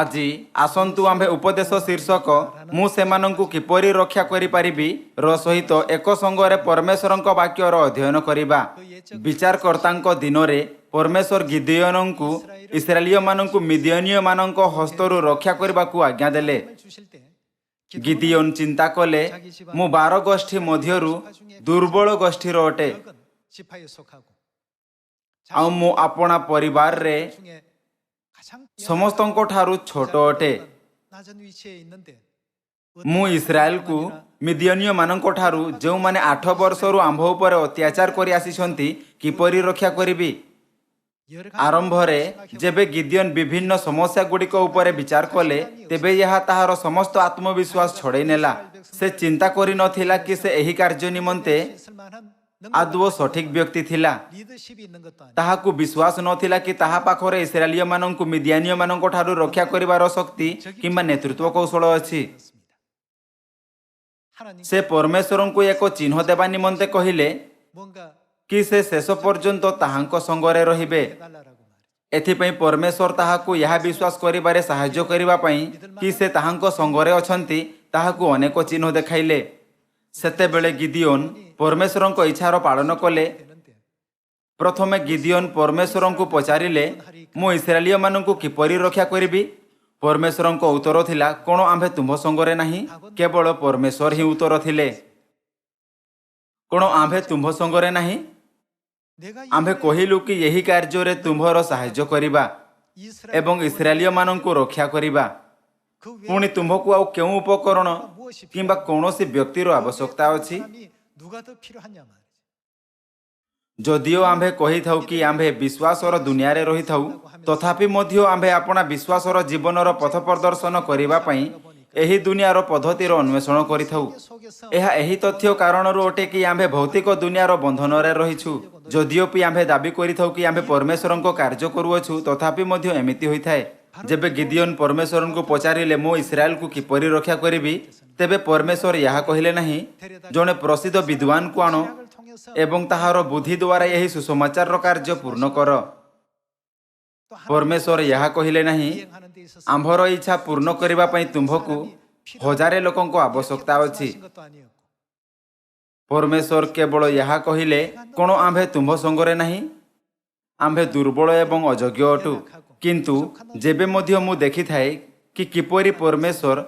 আজি ଆସନ୍ତୁ ଆମ୍ଭେ ଉପଦେଶ ଶୀର୍ଷକ ମୁଁ ସେମାନଙ୍କୁ କିପରି ରକ୍ଷା କରିପାରିବି ର ସହିତ ଏକ ସଙ୍ଗରେ ପରମେଶ୍ୱରଙ୍କ ବାକ୍ୟର ଅଧ୍ୟୟନ କରିବା। ବିଚାରକର୍ତ୍ତାଙ୍କ ଦିନରେ ପରମେଶ୍ୱର ଗିଦିୟନଙ୍କୁ ଇସ୍ରାଏଲୀୟମାନଙ୍କୁ ମିଦିୟନୀୟମାନଙ୍କ ହସ୍ତରୁ ରକ୍ଷା କରିବାକୁ ଆଜ୍ଞା ଦେଲେ। ଗିଦିୟନ ଚିନ୍ତା କଲେ, ମୁଁ 12 ଗୋଷ୍ଠୀ ମଧ୍ୟରୁ ଦୁର୍ବଳ ଗୋଷ୍ଠୀର ଅଟେ, ଆଉ ମୁଁ ଆପଣା ପରିବାରରେ ସମସ୍ତଙ୍କ ଠାରୁ ଛୋଟ ଅଟେ। ମୁଁ ଇସ୍ରାଏଲକୁ ମିଦିୟନୀୟମାନଙ୍କ ଠାରୁ ଯେଉଁମାନେ 8 ବର୍ଷରୁ ଆମ୍ଭ ଉପରେ ଅତ୍ୟାଚାର କରି ଆସିଛନ୍ତି କିପରି ରକ୍ଷା କରିବି। ଆରମ୍ଭରେ ଯେବେ ଗିଦିୟନ ବିଭିନ୍ନ ସମସ୍ୟା ଗୁଡ଼ିକ ଉପରେ ବିଚାର କଲେ, ତେବେ ଏହା ତାହାର ସମସ୍ତ ଆତ୍ମବିଶ୍ୱାସ ଛଡ଼େଇ ନେଲା। ସେ ଚିନ୍ତା କରିନଥିଲା କି ସେ ଏହି କାର୍ଯ୍ୟ ନିମନ୍ତେ ଆଦୌ ସଠିକ ବ୍ୟକ୍ତି ଥିଲା। ତାହାକୁ ବିଶ୍ୱାସ ନଥିଲା କି ତାହା ପାଖରେ ଇସ୍ରାଏଲୀୟମାନଙ୍କୁ ମିଦିୟାନୀୟମାନଙ୍କ ଠାରୁ ରକ୍ଷା କରିବାର ଶକ୍ତି କିମ୍ବା ନେତୃତ୍ୱ କୌଶଳ ଅଛି। ସେ ପରମେଶ୍ୱରଙ୍କୁ ଏକ ଚିହ୍ନ ଦେବା ନିମନ୍ତେ କହିଲେ କି ସେ ଶେଷ ପର୍ଯ୍ୟନ୍ତ ତାହାଙ୍କ ସଙ୍ଗରେ ରହିବେ। ଏଥିପାଇଁ ପରମେଶ୍ୱର ତାହାକୁ ଏହା ବିଶ୍ୱାସ କରିବାରେ ସାହାଯ୍ୟ କରିବା ପାଇଁ କି ସେ ତାହାଙ୍କ ସଙ୍ଗରେ ଅଛନ୍ତି ତାହାକୁ ଅନେକ ଚିହ୍ନ ଦେଖାଇଲେ। ସେତେବେଳେ ଗିଦିୟନ ପରମେଶ୍ୱରଙ୍କ ଇଚ୍ଛାର ପାଳନ କଲେ। ପ୍ରଥମେ ଗିଦିୟନ ପରମେଶ୍ୱରଙ୍କୁ ପଚାରିଲେ, ମୁଁ ଇସ୍ରାଏଲୀୟମାନଙ୍କୁ କିପରି ରକ୍ଷା କରିବି? ପରମେଶ୍ୱରଙ୍କ ଉତ୍ତର ଥିଲା, କ'ଣ ଆମ୍ଭେ ତୁମ୍ଭ ସଙ୍ଗରେ ନାହିଁ? କେବଳ ପରମେଶ୍ୱର ହିଁ ଉତ୍ତର ଥିଲେ। କ'ଣ ଆମ୍ଭେ ତୁମ୍ଭ ସଙ୍ଗରେ ନାହିଁ? ଆମ୍ଭେ କହିଲୁ କି ଏହି କାର୍ଯ୍ୟରେ ତୁମ୍ଭର ସାହାଯ୍ୟ କରିବା ଏବଂ ଇସ୍ରାଏଲୀୟମାନଙ୍କୁ ରକ୍ଷା କରିବା। ପୁଣି ତୁମ୍ଭକୁ ଆଉ କେଉଁ ଉପକରଣ କିମ୍ବା କୌଣସି ବ୍ୟକ୍ତିର ଆବଶ୍ୟକତା ଅଛି? ଯଦିଓ ଆମ୍ଭେ କହିଥାଉ କି ଆମ୍ଭେ ବିଶ୍ୱାସର ଦୁନିଆରେ ରହିଥାଉ, ତଥାପି ମଧ୍ୟ ଆମ୍ଭେ ଆପଣା ବିଶ୍ୱାସର ଜୀବନର ପଥ ପ୍ରଦର୍ଶନ କରିବା ପାଇଁ ଏହି ଦୁନିଆର ପଦ୍ଧତିର ଅନ୍ୱେଷଣ କରିଥାଉ। ଏହା ଏହି ତଥ୍ୟ କାରଣରୁ ଅଟେ କି ଆମ୍ଭେ ଭୌତିକ ଦୁନିଆର ବନ୍ଧନରେ ରହିଛୁ। ଯଦିଓ ବି ଆମ୍ଭେ ଦାବି କରିଥାଉ କି ଆମ୍ଭେ ପରମେଶ୍ୱରଙ୍କ କାର୍ଯ୍ୟ କରୁଅଛୁ, ତଥାପି ମଧ୍ୟ ଏମିତି ହୋଇଥାଏ। ଯେବେ ଗିଦିୟନ ପରମେଶ୍ୱରଙ୍କୁ ପଚାରିଲେ, ମୁଁ ଇସ୍ରାଏଲକୁ କିପରି ରକ୍ଷା କରିବି, ତେବେ ପରମେଶ୍ୱର ଏହା କହିଲେ ନାହିଁ, ଜଣେ ପ୍ରସିଦ୍ଧ ବିଦ୍ୱାନକୁ ଆଣ ଏବଂ ତାହାର ବୁଦ୍ଧି ଦ୍ୱାରା ଏହି ସୁସମାଚାରର କାର୍ଯ୍ୟ ପୂର୍ଣ୍ଣ କର। ପରମେଶ୍ୱର ଏହା କହିଲେ ନାହିଁ, ଆମ୍ଭର ଇଚ୍ଛା ପୂର୍ଣ୍ଣ କରିବା ପାଇଁ ତୁମ୍ଭକୁ 1000 ଲୋକଙ୍କ ଆବଶ୍ୟକତା ଅଛି। ପରମେଶ୍ୱର କେବଳ ଏହା କହିଲେ, କ'ଣ ଆମ୍ଭେ ତୁମ୍ଭ ସଙ୍ଗରେ ନାହିଁ? ଆମ୍ଭେ ଦୁର୍ବଳ ଏବଂ ଅଯୋଗ୍ୟ ଅଟୁ। କିନ୍ତୁ ଯେବେ ମଧ୍ୟ ମୁଁ ଦେଖିଥାଏ କି କିପରି ପରମେଶ୍ୱର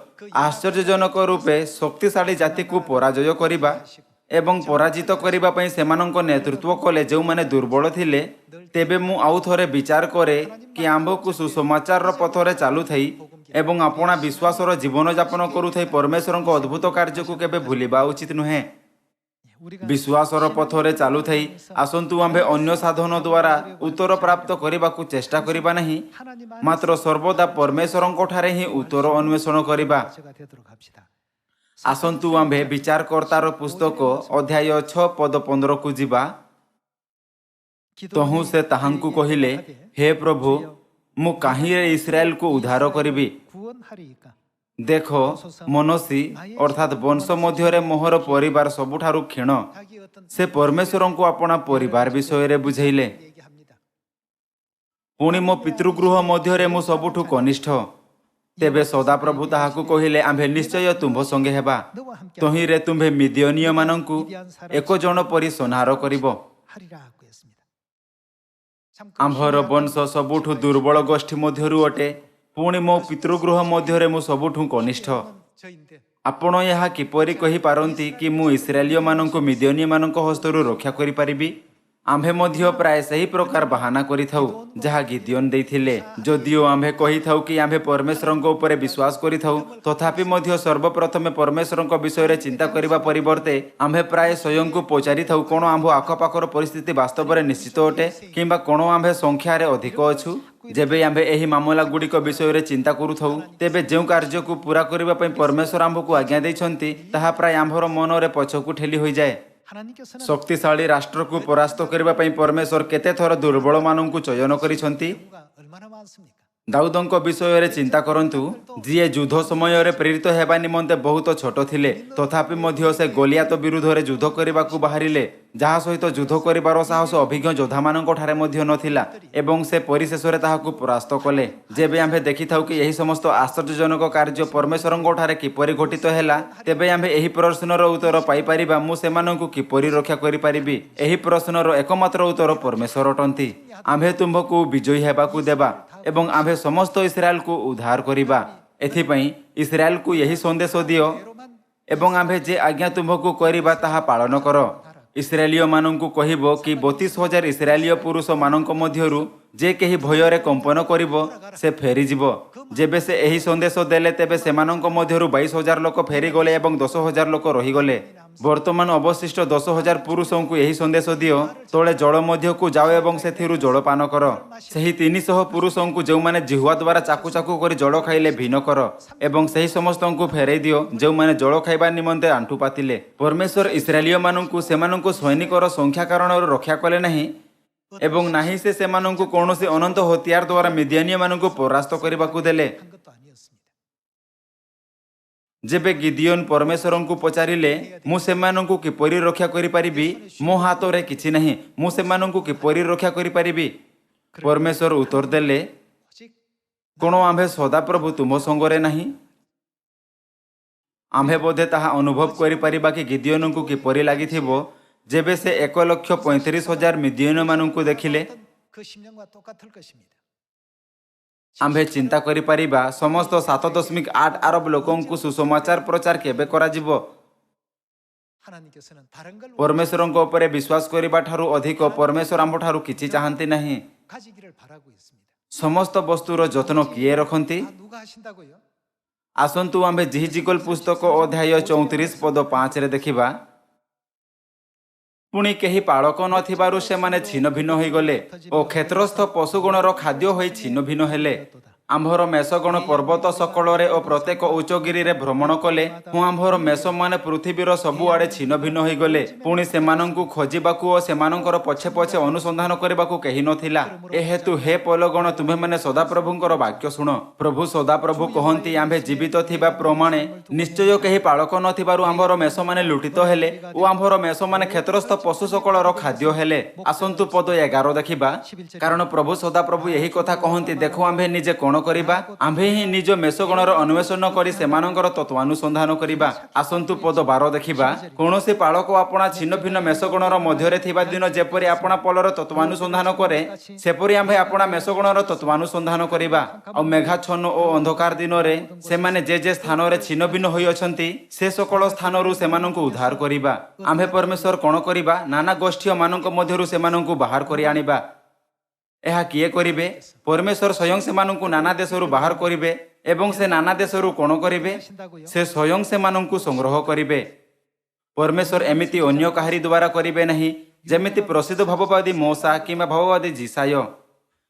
ଆଶ୍ଚର୍ଯ୍ୟଜନକ ରୂପେ ଶକ୍ତିଶାଳୀ ଜାତିକୁ ପରାଜୟ କରିବା ଏବଂ ପରାଜିତ କରିବା ପାଇଁ ସେମାନଙ୍କ ନେତୃତ୍ୱ କଲେ ଯେଉଁମାନେ ଦୁର୍ବଳ ଥିଲେ, ତେବେ ମୁଁ ଆଉ ଥରେ ବିଚାର କରେ କି ଆମ୍ଭକୁ ସୁସମାଚାରର ପଥରେ ଚାଲୁଥାଇ ଏବଂ ଆପଣା ବିଶ୍ୱାସର ଜୀବନଯାପନ କରୁଥାଇ ପରମେଶ୍ୱରଙ୍କ ଅଦ୍ଭୁତ କାର୍ଯ୍ୟକୁ କେବେ ଭୁଲିବା ଉଚିତ ନୁହେଁ। ବିଶ୍ୱାସର ପଥରେ ଚାଲୁଥାଇ ଆସନ୍ତୁ ଆମ୍ଭେ ଅନ୍ୟ ସାଧନ ଦ୍ୱାରା ଉତ୍ତର ପ୍ରାପ୍ତ କରିବାକୁ ଚେଷ୍ଟା କରିବା ନାହିଁ, ମାତ୍ର ସର୍ବଦା ପରମେଶ୍ୱରଙ୍କ ଠାରେ ହିଁ ଉତ୍ତର ଅନ୍ୱେଷଣ କରିବା। ଆସନ୍ତୁ ଆମ୍ଭେ ବିଚାରକର୍ତ୍ତାର ପୁସ୍ତକ ଅଧ୍ୟାୟ 6 ପଦ 15କୁ ଯିବା। ତହୁଁ ସେ ତାହାଙ୍କୁ କହିଲେ, ହେ ପ୍ରଭୁ, ମୁଁ କାହିଁରେ ଇସ୍ରାଏଲକୁ ଉଦ୍ଧାର କରିବି? ଦେଖ, ମନୋଷୀ ଅର୍ଥାତ୍ ବଂଶ ମଧ୍ୟରେ ମୋହର ପରିବାର ସବୁଠାରୁ କ୍ଷୀଣ। ସେ ପରମେଶ୍ୱରଙ୍କୁ ଆପଣା ପରିବାର ବିଷୟରେ ବୁଝେଇଲେ। ପୁଣି ମୋ ପିତୃଗୃହ ମଧ୍ୟରେ ମୁଁ ସବୁଠୁ କନିଷ୍ଠ। ତେବେ ସଦାପ୍ରଭୁ ତାହାକୁ କହିଲେ, ଆମ୍ଭେ ନିଶ୍ଚୟ ତୁମ୍ଭ ସଙ୍ଗେ ହେବା। ତହିଁରେ ତୁମ୍ଭେ ମିଦିୟନୀୟମାନଙ୍କୁ 1 ଜଣ ପରି ସଂହାର କରିବ। ଆମ୍ଭର ବଂଶ ସବୁଠୁ ଦୁର୍ବଳ ଗୋଷ୍ଠୀ ମଧ୍ୟରୁ ଅଟେ, ପୁଣି ମୋ ପିତୃଗୃହ ମଧ୍ୟରେ ମୁଁ ସବୁଠୁ କନିଷ୍ଠ। ଆପଣ ଏହା କିପରି କହିପାରନ୍ତି କି ମୁଁ ଇସ୍ରାଏଲୀୟମାନଙ୍କୁ ମିଦିୟନୀୟମାନଙ୍କ ହସ୍ତରୁ ରକ୍ଷା କରିପାରିବି? ଆମ୍ଭେ ମଧ୍ୟ ପ୍ରାୟ ସେହି ପ୍ରକାର ବାହାନା କରିଥାଉ ଯାହା ଗିଦିୟନ ଦେଇଥିଲେ। ଯଦିଓ ଆମ୍ଭେ କହିଥାଉ କି ଆମ୍ଭେ ପରମେଶ୍ୱରଙ୍କ ଉପରେ ବିଶ୍ୱାସ କରିଥାଉ, ତଥାପି ମଧ୍ୟ ସର୍ବପ୍ରଥମେ ପରମେଶ୍ୱରଙ୍କ ବିଷୟରେ ଚିନ୍ତା କରିବା ପରିବର୍ତ୍ତେ ଆମ୍ଭେ ପ୍ରାୟ ସ୍ୱୟଂକୁ ପଚାରିଥାଉ, କ'ଣ ଆମ୍ଭ ଆଖପାଖର ପରିସ୍ଥିତି ବାସ୍ତବରେ ନିଶ୍ଚିତ ଅଟେ କିମ୍ବା କ'ଣ ଆମ୍ଭେ ସଂଖ୍ୟାରେ ଅଧିକ ଅଛୁ? ଯେବେ ଆମ୍ଭେ ଏହି ମାମଲା ଗୁଡ଼ିକ ବିଷୟରେ ଚିନ୍ତା କରୁଥାଉ, ତେବେ ଯେଉଁ କାର୍ଯ୍ୟକୁ ପୂରା କରିବା ପାଇଁ ପରମେଶ୍ୱର ଆମ୍ଭକୁ ଆଜ୍ଞା ଦେଇଛନ୍ତି, ତାହା ପ୍ରାୟ ଆମ୍ଭର ମନରେ ପଛକୁ ଠେଲି ହୋଇଯାଏ। ଶକ୍ତିଶାଳୀ ରାଷ୍ଟ୍ରକୁ ପରାସ୍ତ କରିବା ପାଇଁ ପରମେଶ୍ୱର କେତେ ଥର ଦୁର୍ବଳମାନଙ୍କୁ ଚୟନ କରିଛନ୍ତି? ଦାଉଦଙ୍କ ବିଷୟରେ ଚିନ୍ତା କରନ୍ତୁ, ଯିଏ ଯୁଦ୍ଧ ସମୟରେ ପ୍ରେରିତ ହେବା ନିମନ୍ତେ ବହୁତ ଛୋଟ ଥିଲେ, ତଥାପି ମଧ୍ୟ ସେ ଗୋଲିଆତ ବିରୁଦ୍ଧରେ ଯୁଦ୍ଧ କରିବାକୁ ବାହାରିଲେ। ଯାହା ସହିତ ଯୁଦ୍ଧ କରିବାର ସାହସ ଅଭିଜ୍ଞ ଯୋଦ୍ଧାମାନଙ୍କ ଠାରେ ମଧ୍ୟ ନଥିଲା ଏବଂ ସେ ପରିଶେଷରେ ତାହାକୁ ପରାସ୍ତ କଲେ। ଯେବେ ଆମ୍ଭେ ଦେଖିଥାଉ କି ଏହି ସମସ୍ତ ଆଶ୍ଚର୍ଯ୍ୟଜନକ କାର୍ଯ୍ୟ ପରମେଶ୍ୱରଙ୍କ ଠାରେ କିପରି ଘଟିତ ହେଲା, ତେବେ ଆମ୍ଭେ ଏହି ପ୍ରଶ୍ନର ଉତ୍ତର ପାଇପାରିବା, ମୁଁ ସେମାନଙ୍କୁ କିପରି ରକ୍ଷା କରିପାରିବି। ଏହି ପ୍ରଶ୍ନର ଏକମାତ୍ର ଉତ୍ତର ପରମେଶ୍ୱର ଅଟନ୍ତି। ଆମ୍ଭେ ତୁମ୍ଭକୁ ବିଜୟୀ ହେବାକୁ ଦେବା ଏବଂ ଆମ୍ଭେ ସମସ୍ତ ଇସ୍ରାଏଲକୁ ଉଦ୍ଧାର କରିବା। ଏଥିପାଇଁ ଇସ୍ରାଏଲକୁ ଏହି ସନ୍ଦେଶ ଦିଅ ଏବଂ ଆମ୍ଭେ ଯେ ଆଜ୍ଞା ତୁମ୍ଭକୁ କରିବା ତାହା ପାଳନ କର। ଇସ୍ରାଏଲୀୟମାନଙ୍କୁ କହିବ କି 32,000 ଇସ୍ରାଏଲୀୟ ପୁରୁଷମାନଙ୍କ ମଧ୍ୟରୁ ଯେ କେହି ଭୟରେ କମ୍ପନ କରିବ ସେ ଫେରିଯିବ। ଯେବେ ସେ ଏହି ସନ୍ଦେଶ ଦେଲେ ତେବେ ସେମାନଙ୍କ ମଧ୍ୟରୁ 22,000 ଲୋକ ଫେରିଗଲେ ଏବଂ 10,000 ଲୋକ ରହିଗଲେ। ବର୍ତ୍ତମାନ ଅବଶିଷ୍ଟ 10,000 ପୁରୁଷଙ୍କୁ ଏହି ସନ୍ଦେଶ ଦିଅ, ତଳେ ଜଳ ମଧ୍ୟକୁ ଯାଅ ଏବଂ ସେଥିରୁ ଜଳପାନ କର। ସେହି 300 ପୁରୁଷଙ୍କୁ ଯେଉଁମାନେ ଜିହ୍ୱା ଦ୍ୱାରା ଚାକୁ ଚାକୁ କରି ଜଳ ଖାଇଲେ ଭିନ୍ନ କର ଏବଂ ସେହି ସମସ୍ତଙ୍କୁ ଫେରାଇ ଦିଅ ଯେଉଁମାନେ ଜଳ ଖାଇବା ନିମନ୍ତେ ଆଣ୍ଠୁ ପାତିଲେ। ପରମେଶ୍ୱର ଇସ୍ରାଏଲୀୟମାନଙ୍କୁ ସେମାନଙ୍କୁ ସୈନିକର ସଂଖ୍ୟା କାରଣରୁ ରକ୍ଷା କଲେ ନାହିଁ ଏବଂ ନାହିଁ ସେ ସେମାନଙ୍କୁ କୌଣସି ଅନନ୍ତ ହତିଆର ଦ୍ୱାରା ମିଦିଆନୀୟମାନଙ୍କୁ ପରାସ୍ତ କରିବାକୁ ଦେଲେ। ଯେବେ ଗିଦିଓନ ପରମେଶ୍ୱରଙ୍କୁ ପଚାରିଲେ, ମୁଁ ସେମାନଙ୍କୁ କିପରି ରକ୍ଷା କରିପାରିବି? ମୋ ହାତରେ କିଛି ନାହିଁ, ମୁଁ ସେମାନଙ୍କୁ କିପରି ରକ୍ଷା କରିପାରିବି? ପରମେଶ୍ୱର ଉତ୍ତର ଦେଲେ, କ'ଣ ଆମ୍ଭେ ସଦାପ୍ରଭୁ ତୁମ ସଙ୍ଗରେ ନାହିଁ? ଆମ୍ଭେ ବୋଧେ ତାହା ଅନୁଭବ କରିପାରିବା କି ଗିଦିଓନଙ୍କୁ କିପରି ଲାଗିଥିବ ଯେବେ ସେ 1,35,000 ମିଦିଆନୀୟମାନଙ୍କୁ ଦେଖିଲେ। ଆମ୍ଭେ ଚିନ୍ତା କରିପାରିବା ସମସ୍ତ 7.8 ଆରବ ଲୋକଙ୍କୁ ସୁସମାଚାର ପ୍ରଚାର କେବେ କରାଯିବ? ପରମେଶ୍ୱରଙ୍କ ଉପରେ ବିଶ୍ୱାସ କରିବା ଠାରୁ ଅଧିକ ପରମେଶ୍ୱର ଆମ୍ଭଠାରୁ କିଛି ଚାହାନ୍ତି ନାହିଁ। ସମସ୍ତ ବସ୍ତୁର ଯତ୍ନ କିଏ ରଖନ୍ତି? ଆସନ୍ତୁ ଆମ୍ଭେ ଜିହିଜିକଲ ପୁସ୍ତକ ଅଧ୍ୟାୟ 34 ପଦ 5ରେ ଦେଖିବା। ପୁଣି କେହି ପାଳକ ନଥିବାରୁ ସେମାନେ ଛିନ୍ନ ଭିନ୍ନ ହୋଇଗଲେ ଓ କ୍ଷେତ୍ରସ୍ଥ ପଶୁଗଣର ଖାଦ୍ୟ ହୋଇ ଛିନ୍ନ ଭିନ୍ନ ହେଲେ। ଆମ୍ଭର ମେଷଗଣ ପର୍ବତ ସକଳରେ ଓ ପ୍ରତ୍ୟେକ ଉଚ୍ଚଗିରିରେ ଭ୍ରମଣ କଲେ ଓ ଆମ୍ଭର ମେଷମାନେ ପୃଥିବୀର ସବୁଆଡ଼େ ଛିନ୍ନ ଭିନ୍ନ ହୋଇଗଲେ। ପୁଣି ସେମାନଙ୍କୁ ଖୋଜିବାକୁ ଓ ସେମାନଙ୍କର ପଛେ ପଛେ ଅନୁସନ୍ଧାନ କରିବାକୁ କେହି ନଥିଲା। ଏହେତୁ ହେ ପଲଗଣ, ତୁମେମାନେ ସଦାପ୍ରଭୁଙ୍କର ବାକ୍ୟ ଶୁଣ। ପ୍ରଭୁ ସଦାପ୍ରଭୁ କହନ୍ତି, ଆମ୍ଭେ ଜୀବିତ ଥିବା ପ୍ରମାଣେ ନିଶ୍ଚୟ କେହି ପାଳକ ନଥିବାରୁ ଆମ୍ଭର ମେଷମାନେ ଲୁଟିତ ହେଲେ ଓ ଆମ୍ଭର ମେଷମାନେ କ୍ଷେତ୍ରସ୍ଥ ପଶୁ ସକଳର ଖାଦ୍ୟ ହେଲେ। ଆସନ୍ତୁ ପଦ 11 ଦେଖିବା। କାରଣ ପ୍ରଭୁ ସଦାପ୍ରଭୁ ଏହି କଥା କହନ୍ତି, ଦେଖ ଆମ୍ଭେ ନିଜେ କ'ଣ କରିବା? ଆମ୍ଭେ ହିଁ ନିଜ ମେଷଗଣର ଅନ୍ୱେଷଣ କରି ସେମାନଙ୍କର ତତ୍ୱାନୁସନ୍ଧାନ କରିବା। ଆସନ୍ତୁ ପଦ 12 ଦେଖିବା। କୌଣସି ପାଳକ ଆପଣା ଛିନ୍ନ ଭିନ୍ନ ମେଷଗଣର ମଧ୍ୟରେ ଥିବା ଦିନ ଯେପରି ଆପଣା ପଲର ତତ୍ୱାନୁସନ୍ଧାନ କରେ, ସେପରି ଆମ୍ଭେ ଆପଣା ମେଷଗଣର ତତ୍ୱାନୁସନ୍ଧାନ କରିବା। ଆଉ ମେଘାଚ୍ଛନ୍ନ ଓ ଅନ୍ଧକାର ଦିନରେ ସେମାନେ ଯେ ଯେ ସ୍ଥାନରେ ଛିନ୍ନ ଭିନ୍ନ ହୋଇଅଛନ୍ତି ସେ ସକଳ ସ୍ଥାନରୁ ସେମାନଙ୍କୁ ଉଦ୍ଧାର କରିବା। ଆମ୍ଭେ ପରମେଶ୍ୱର କ'ଣ କରିବା? ନାନା ଗୋଷ୍ଠୀମାନଙ୍କ ମଧ୍ୟରୁ ସେମାନଙ୍କୁ ବାହାର କରି ଆଣିବା। ଏହା କିଏ କରିବେ? ପରମେଶ୍ୱର ସ୍ୱୟଂ ସେମାନଙ୍କୁ ନାନା ଦେଶରୁ ବାହାର କରିବେ ଏବଂ ସେ ନାନା ଦେଶରୁ କ'ଣ କରିବେ? ସେ ସ୍ୱୟଂ ସେମାନଙ୍କୁ ସଂଗ୍ରହ କରିବେ। ପରମେଶ୍ୱର ଏମିତି ଅନ୍ୟ କାହାରି ଦ୍ୱାରା କରିବେ ନାହିଁ, ଯେମିତି ପ୍ରସିଦ୍ଧ ଭାବବାଦୀ ମୋଶା କିମ୍ବା ଭାବବାଦୀ ଜିସାୟ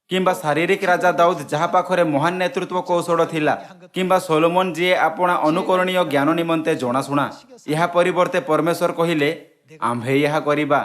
କିମ୍ବା ଶାରୀରିକ ରାଜା ଦାଉଦ ଯାହା ପାଖରେ ମହାନ ନେତୃତ୍ୱ କୌଶଳ ଥିଲା, କିମ୍ବା ସୋଲୋମନ ଯିଏ ଆପଣା ଅନୁକରଣୀୟ ଜ୍ଞାନ ନିମନ୍ତେ ଜଣାଶୁଣା। ଏହା ପରିବର୍ତ୍ତେ ପରମେଶ୍ୱର କହିଲେ, ଆମ୍ଭେ ଏହା କରିବା।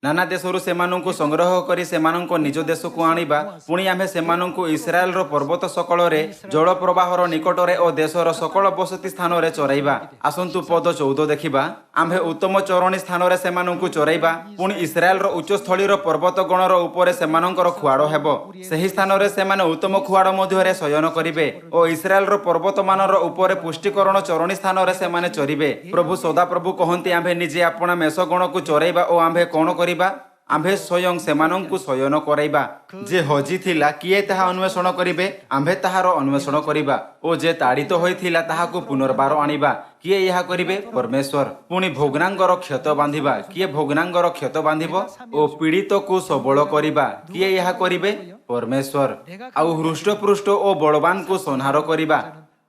ନାନା ଦେଶରୁ ସେମାନଙ୍କୁ ସଂଗ୍ରହ କରି ସେମାନଙ୍କ ନିଜ ଦେଶକୁ ଆଣିବା। ପୁଣି ଆମ୍ଭେ ସେମାନଙ୍କୁ ଇସ୍ରାଏଲର ପର୍ବତ ସକଳରେ ଜଳପ୍ରବାହର ନିକଟରେ ଓ ଦେଶର ସକଳ ବସତି ସ୍ଥାନରେ ଚରାଇବା। ଆସନ୍ତୁ ପଦ 14 ଦେଖିବା। ଆମ୍ଭେ ଉତ୍ତମ ଚରଣୀ ସ୍ଥାନରେ ସେମାନଙ୍କୁ ଚରାଇବା। ପୁଣି ଇସ୍ରାଏଲର ଉଚ୍ଚସ୍ଥଳୀର ପର୍ବତ ଗଣର ଉପରେ ସେମାନଙ୍କର ଖୁଆଡ଼ ହେବ। ସେହି ସ୍ଥାନରେ ସେମାନେ ଉତ୍ତମ ଖୁଆଡ଼ ମଧ୍ୟରେ ଶୟନ କରିବେ ଓ ଇସ୍ରାଏଲର ପର୍ବତମାନର ଉପରେ ପୁଷ୍ଟିକରଣ ଚରଣୀ ସ୍ଥାନରେ ସେମାନେ ଚରିବେ। ପ୍ରଭୁ ସଦାପ୍ରଭୁ କହନ୍ତି, ଆମ୍ଭେ ନିଜେ ଆପଣା ମେଷଗଣକୁ ଚରାଇବା ଓ ଆମ୍ଭେ କ'ଣ କରିବା? ଆମ୍ଭେ ସ୍ୱୟଂ ସେମାନଙ୍କୁ ଶୟନ କରାଇବା। ଯେ ହଜିଥିଲା କିଏ ତାହା ଅନ୍ୱେଷଣ କରିବେ? ଆମ୍ଭେ ତାହାର ଅନ୍ୱେଷଣ କରିବା ଓ ଯେ ତାଡ଼ିତ ହୋଇଥିଲା ତାହାକୁ ପୁନର୍ବାର ଆଣିବା। କିଏ ଏହା କରିବେ? ପରମେଶ୍ୱର। ପୁଣି ଭଗ୍ନାଙ୍ଗର କ୍ଷତ ବାନ୍ଧିବା। କିଏ ଭଗ୍ନାଙ୍ଗର କ୍ଷତ ବାନ୍ଧିବ? ଓ ପୀଡ଼ିତକୁ ସବଳ କରିବା। କିଏ ଏହା କରିବେ? ପରମେଶ୍ୱର। ଆଉ ହୃଷ୍ଟପୃଷ୍ଟ ଓ ବଳବାନକୁ ସଂହାର କରିବା।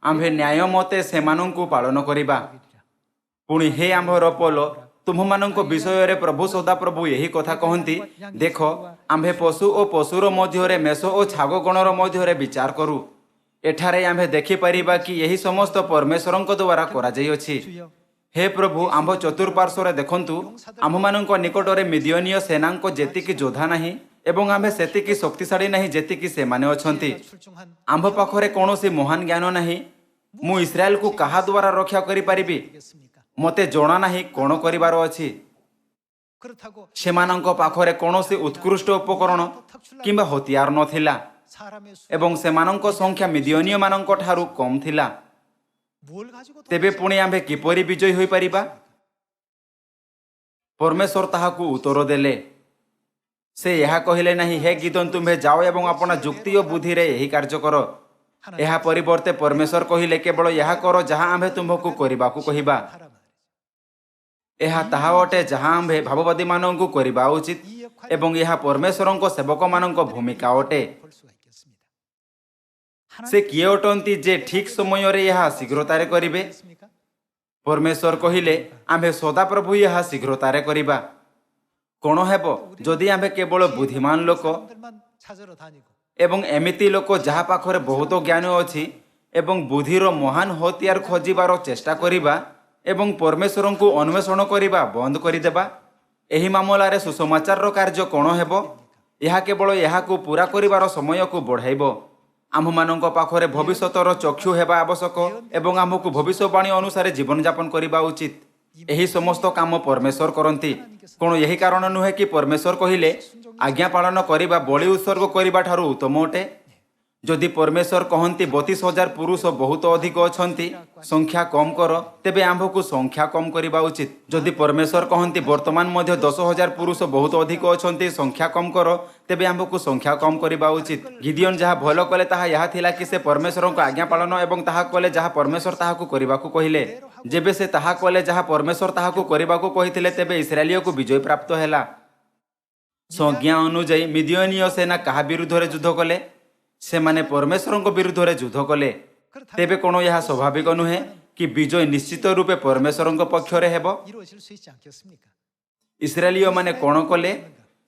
ଆମ୍ଭେ ନ୍ୟାୟ ମତେ ସେମାନଙ୍କୁ ପାଳନ କରିବା। ପୁଣି ହେ ଆମ୍ଭର ପୋଲ, ତୁମମାନଙ୍କ ବିଷୟରେ ପ୍ରଭୁ ସଦାପ୍ରଭୁ ଏହି କଥା କହନ୍ତି, ଦେଖ ଆମ୍ଭେ ପଶୁ ଓ ପଶୁର ମଧ୍ୟରେ ମେଷ ଓ ଛାଗଗଣର ମଧ୍ୟରେ ବିଚାର କରୁ। ଏଠାରେ ଆମ୍ଭେ ଦେଖିପାରିବା କି ଏହି ସମସ୍ତ ପରମେଶ୍ୱରଙ୍କ ଦ୍ୱାରା କରାଯାଇଅଛି। ହେ ପ୍ରଭୁ, ଆମ୍ଭ ଚତୁଃପାର୍ଶ୍ୱରେ ଦେଖନ୍ତୁ, ଆମ୍ଭମାନଙ୍କ ନିକଟରେ ମିଦିଆନୀୟ ସେନାଙ୍କ ଯେତିକି ଯୋଦ୍ଧା ନାହିଁ ଏବଂ ଆମ୍ଭେ ସେତିକି ଶକ୍ତିଶାଳୀ ନାହିଁ ଯେତିକି ସେମାନେ ଅଛନ୍ତି। ଆମ୍ଭ ପାଖରେ କୌଣସି ମହାନ ଜ୍ଞାନ ନାହିଁ। ମୁଁ ଇସ୍ରାଏଲକୁ କାହା ଦ୍ୱାରା ରକ୍ଷା କରିପାରିବି? ମୋତେ ଜଣା ନାହିଁ କ'ଣ କରିବାର ଅଛି। ସେମାନଙ୍କ ପାଖରେ କୌଣସି ଉତ୍କୃଷ୍ଟ ଉପକରଣ କିମ୍ବା ହତିଆର ନଥିଲା ଏବଂ ସେମାନଙ୍କ ସଂଖ୍ୟା ମିଦିଅନୀୟମାନଙ୍କ ଠାରୁ କମ୍ ଥିଲା। ତେବେ ପୁଣି ଆମ୍ଭେ କିପରି ବିଜୟୀ ହୋଇପାରିବା? ପରମେଶ୍ୱର ତାହାକୁ ଉତ୍ତର ଦେଲେ। ସେ ଏହା କହିଲେ ନାହିଁ, ହେ ଗିଦୋନ, ତୁମ୍ଭେ ଯାଅ ଏବଂ ଆପଣା ଯୁକ୍ତି ଓ ବୁଦ୍ଧିରେ ଏହି କାର୍ଯ୍ୟ କର। ଏହା ପରିବର୍ତ୍ତେ ପରମେଶ୍ୱର କହିଲେ, କେବଳ ଏହା କର ଯାହା ଆମ୍ଭେ ତୁମ୍ଭକୁ କରିବାକୁ କହିବା। ଏହା ତାହା ଅଟେ ଯାହା ଆମ୍ଭେ ଭାବବାଦୀମାନଙ୍କୁ କରିବା ଉଚିତ ଏବଂ ଏହା ପରମେଶ୍ୱରଙ୍କ ସେବକମାନଙ୍କ ଭୂମିକା ଅଟେ। ସେ କିଏ ଅଟନ୍ତି ଯେ ଠିକ୍ ସମୟରେ ଏହା ଶୀଘ୍ରତାରେ କରିବେ? ପରମେଶ୍ୱର କହିଲେ, ଆମ୍ଭେ ସଦାପ୍ରଭୁ ଏହା ଶୀଘ୍ରତାରେ କରିବା। କ'ଣ ହେବ ଯଦି ଆମ୍ଭେ କେବଳ ବୁଦ୍ଧିମାନ ଲୋକ ଏବଂ ଏମିତି ଲୋକ ଯାହା ପାଖରେ ବହୁତ ଜ୍ଞାନ ଅଛି ଏବଂ ବୁଦ୍ଧିର ମହାନ ହତିଆର ଖୋଜିବାର ଚେଷ୍ଟା କରିବା ଏବଂ ପରମେଶ୍ୱରଙ୍କୁ ଅନ୍ୱେଷଣ କରିବା ବନ୍ଦ କରିଦେବା? ଏହି ମାମଲାରେ ସୁସମାଚାରର କାର୍ଯ୍ୟ କ'ଣ ହେବ? ଏହା କେବଳ ଏହାକୁ ପୂରା କରିବାର ସମୟକୁ ବଢ଼ାଇବ। ଆମ୍ଭମାନଙ୍କ ପାଖରେ ଭବିଷ୍ୟତର ଚକ୍ଷୁ ହେବା ଆବଶ୍ୟକ ଏବଂ ଆମକୁ ଭବିଷ୍ୟବାଣୀ ଅନୁସାରେ ଜୀବନଯାପନ କରିବା ଉଚିତ। ଏହି ସମସ୍ତ କାମ ପରମେଶ୍ୱର କରନ୍ତି। କ'ଣ ଏହି କାରଣ ନୁହେଁ କି ପରମେଶ୍ୱର କହିଲେ, ଆଜ୍ଞା ପାଳନ କରିବା ବଳି ଉତ୍ସର୍ଗ କରିବା ଠାରୁ ଉତ୍ତମ ଅଟେ? ଯଦି ପରମେଶ୍ୱର କହନ୍ତି 32,000 ପୁରୁଷ ବହୁତ ଅଧିକ ଅଛନ୍ତି, ସଂଖ୍ୟା କମ୍ କର, ତେବେ ଆମ୍ଭକୁ ସଂଖ୍ୟା କମ୍ କରିବା ଉଚିତ। ଯଦି ପରମେଶ୍ୱର କହନ୍ତି ବର୍ତ୍ତମାନ ମଧ୍ୟ 10,000 ପୁରୁଷ ବହୁତ ଅଧିକ ଅଛନ୍ତି, ସଂଖ୍ୟା କମ୍ କର, ତେବେ ଆମ୍ଭକୁ ସଂଖ୍ୟା କମ୍ କରିବା ଉଚିତ। ଗିଦିଓନ ଯାହା ଭଲ କଲେ ତାହା ଏହା ଥିଲା କି ସେ ପରମେଶ୍ୱରଙ୍କ ଆଜ୍ଞା ପାଳନ ଏବଂ ତାହା କଲେ ଯାହା ପରମେଶ୍ୱର ତାହାକୁ କରିବାକୁ କହିଲେ। ଯେବେ ସେ ତାହା କଲେ ଯାହା ପରମେଶ୍ୱର ତାହାକୁ କରିବାକୁ କହିଥିଲେ, ତେବେ ଇସ୍ରାଏଲୀୟକୁ ବିଜୟ ପ୍ରାପ୍ତ ହେଲା। ସଂଜ୍ଞା ଅନୁଯାୟୀ ମିଦିଓନୀୟ ସେନା କାହା ବିରୁଦ୍ଧରେ ଯୁଦ୍ଧ କଲେ? ସେମାନେ ପରମେଶ୍ୱରଙ୍କ ବିରୁଦ୍ଧରେ ଯୁଦ୍ଧ କଲେ। ତେବେ କ'ଣ ଏହା ସ୍ୱାଭାବିକ ନୁହେଁ କି ବିଜୟ ନିଶ୍ଚିତ ରୂପେ ପରମେଶ୍ୱରଙ୍କ ପକ୍ଷରେ ହେବ? ଇସ୍ରାଏଲୀୟମାନେ କ'ଣ କଲେ?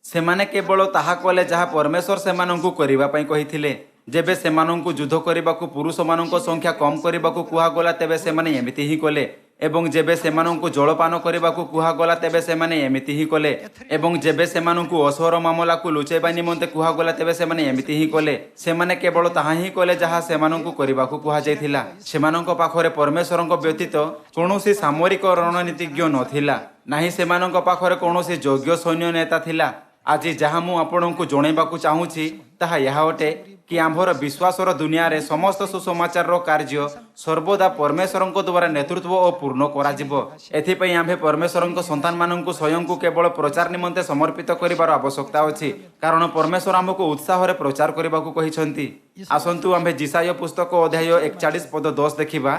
ସେମାନେ କେବଳ ତାହା କଲେ ଯାହା ପରମେଶ୍ୱର ସେମାନଙ୍କୁ କରିବା ପାଇଁ କହିଥିଲେ। ଯେବେ ସେମାନଙ୍କୁ ଯୁଦ୍ଧ କରିବାକୁ ପୁରୁଷମାନଙ୍କ ସଂଖ୍ୟା କମ୍ କରିବାକୁ କୁହାଗଲା, ତେବେ ସେମାନେ ଏମିତି ହିଁ କଲେ ଏବଂ ଯେବେ ସେମାନଙ୍କୁ ଜଳପାନ କରିବାକୁ କୁହାଗଲା, ତେବେ ସେମାନେ ଏମିତି ହିଁ କଲେ ଏବଂ ଯେବେ ସେମାନଙ୍କୁ ଅସହର ମାମଲାକୁ ଲୁଚାଇବା ନିମନ୍ତେ କୁହାଗଲା, ତେବେ ସେମାନେ ଏମିତି ହିଁ କଲେ। ସେମାନେ କେବଳ ତାହା ହିଁ କଲେ ଯାହା ସେମାନଙ୍କୁ କରିବାକୁ କୁହାଯାଇଥିଲା। ସେମାନଙ୍କ ପାଖରେ ପରମେଶ୍ୱରଙ୍କ ବ୍ୟତୀତ କୌଣସି ସାମରିକ ରଣନୀତିଜ୍ଞ ନଥିଲା, ନାହିଁ ସେମାନଙ୍କ ପାଖରେ କୌଣସି ଯୋଗ୍ୟ ସୈନ୍ୟ ନେତା ଥିଲା। ଆଜି ଯାହା ମୁଁ ଆପଣଙ୍କୁ ଜଣାଇବାକୁ ଚାହୁଁଛି ତାହା ଏହା ଅଟେ କି ଆମ୍ଭର ବିଶ୍ୱାସର ଦୁନିଆରେ ସମସ୍ତ ସୁସମାଚାରର କାର୍ଯ୍ୟ ସର୍ବଦା ପରମେଶ୍ୱରଙ୍କ ଦ୍ୱାରା ନେତୃତ୍ୱ ଓ ପୂର୍ଣ୍ଣ କରାଯିବ। ଏଥିପାଇଁ ଆମ୍ଭେ ପରମେଶ୍ୱରଙ୍କ ସନ୍ତାନମାନଙ୍କୁ ସ୍ୱୟଂକୁ କେବଳ ପ୍ରଚାର ନିମନ୍ତେ ସମର୍ପିତ କରିବାର ଆବଶ୍ୟକତା ଅଛି, କାରଣ ପରମେଶ୍ୱର ଆମକୁ ଉତ୍ସାହରେ ପ୍ରଚାର କରିବାକୁ କହିଛନ୍ତି। ଆସନ୍ତୁ ଆମ୍ଭେ ଯିଶାୟ ପୁସ୍ତକ ଅଧ୍ୟାୟ 41 ପଦ 10 ଦେଖିବା।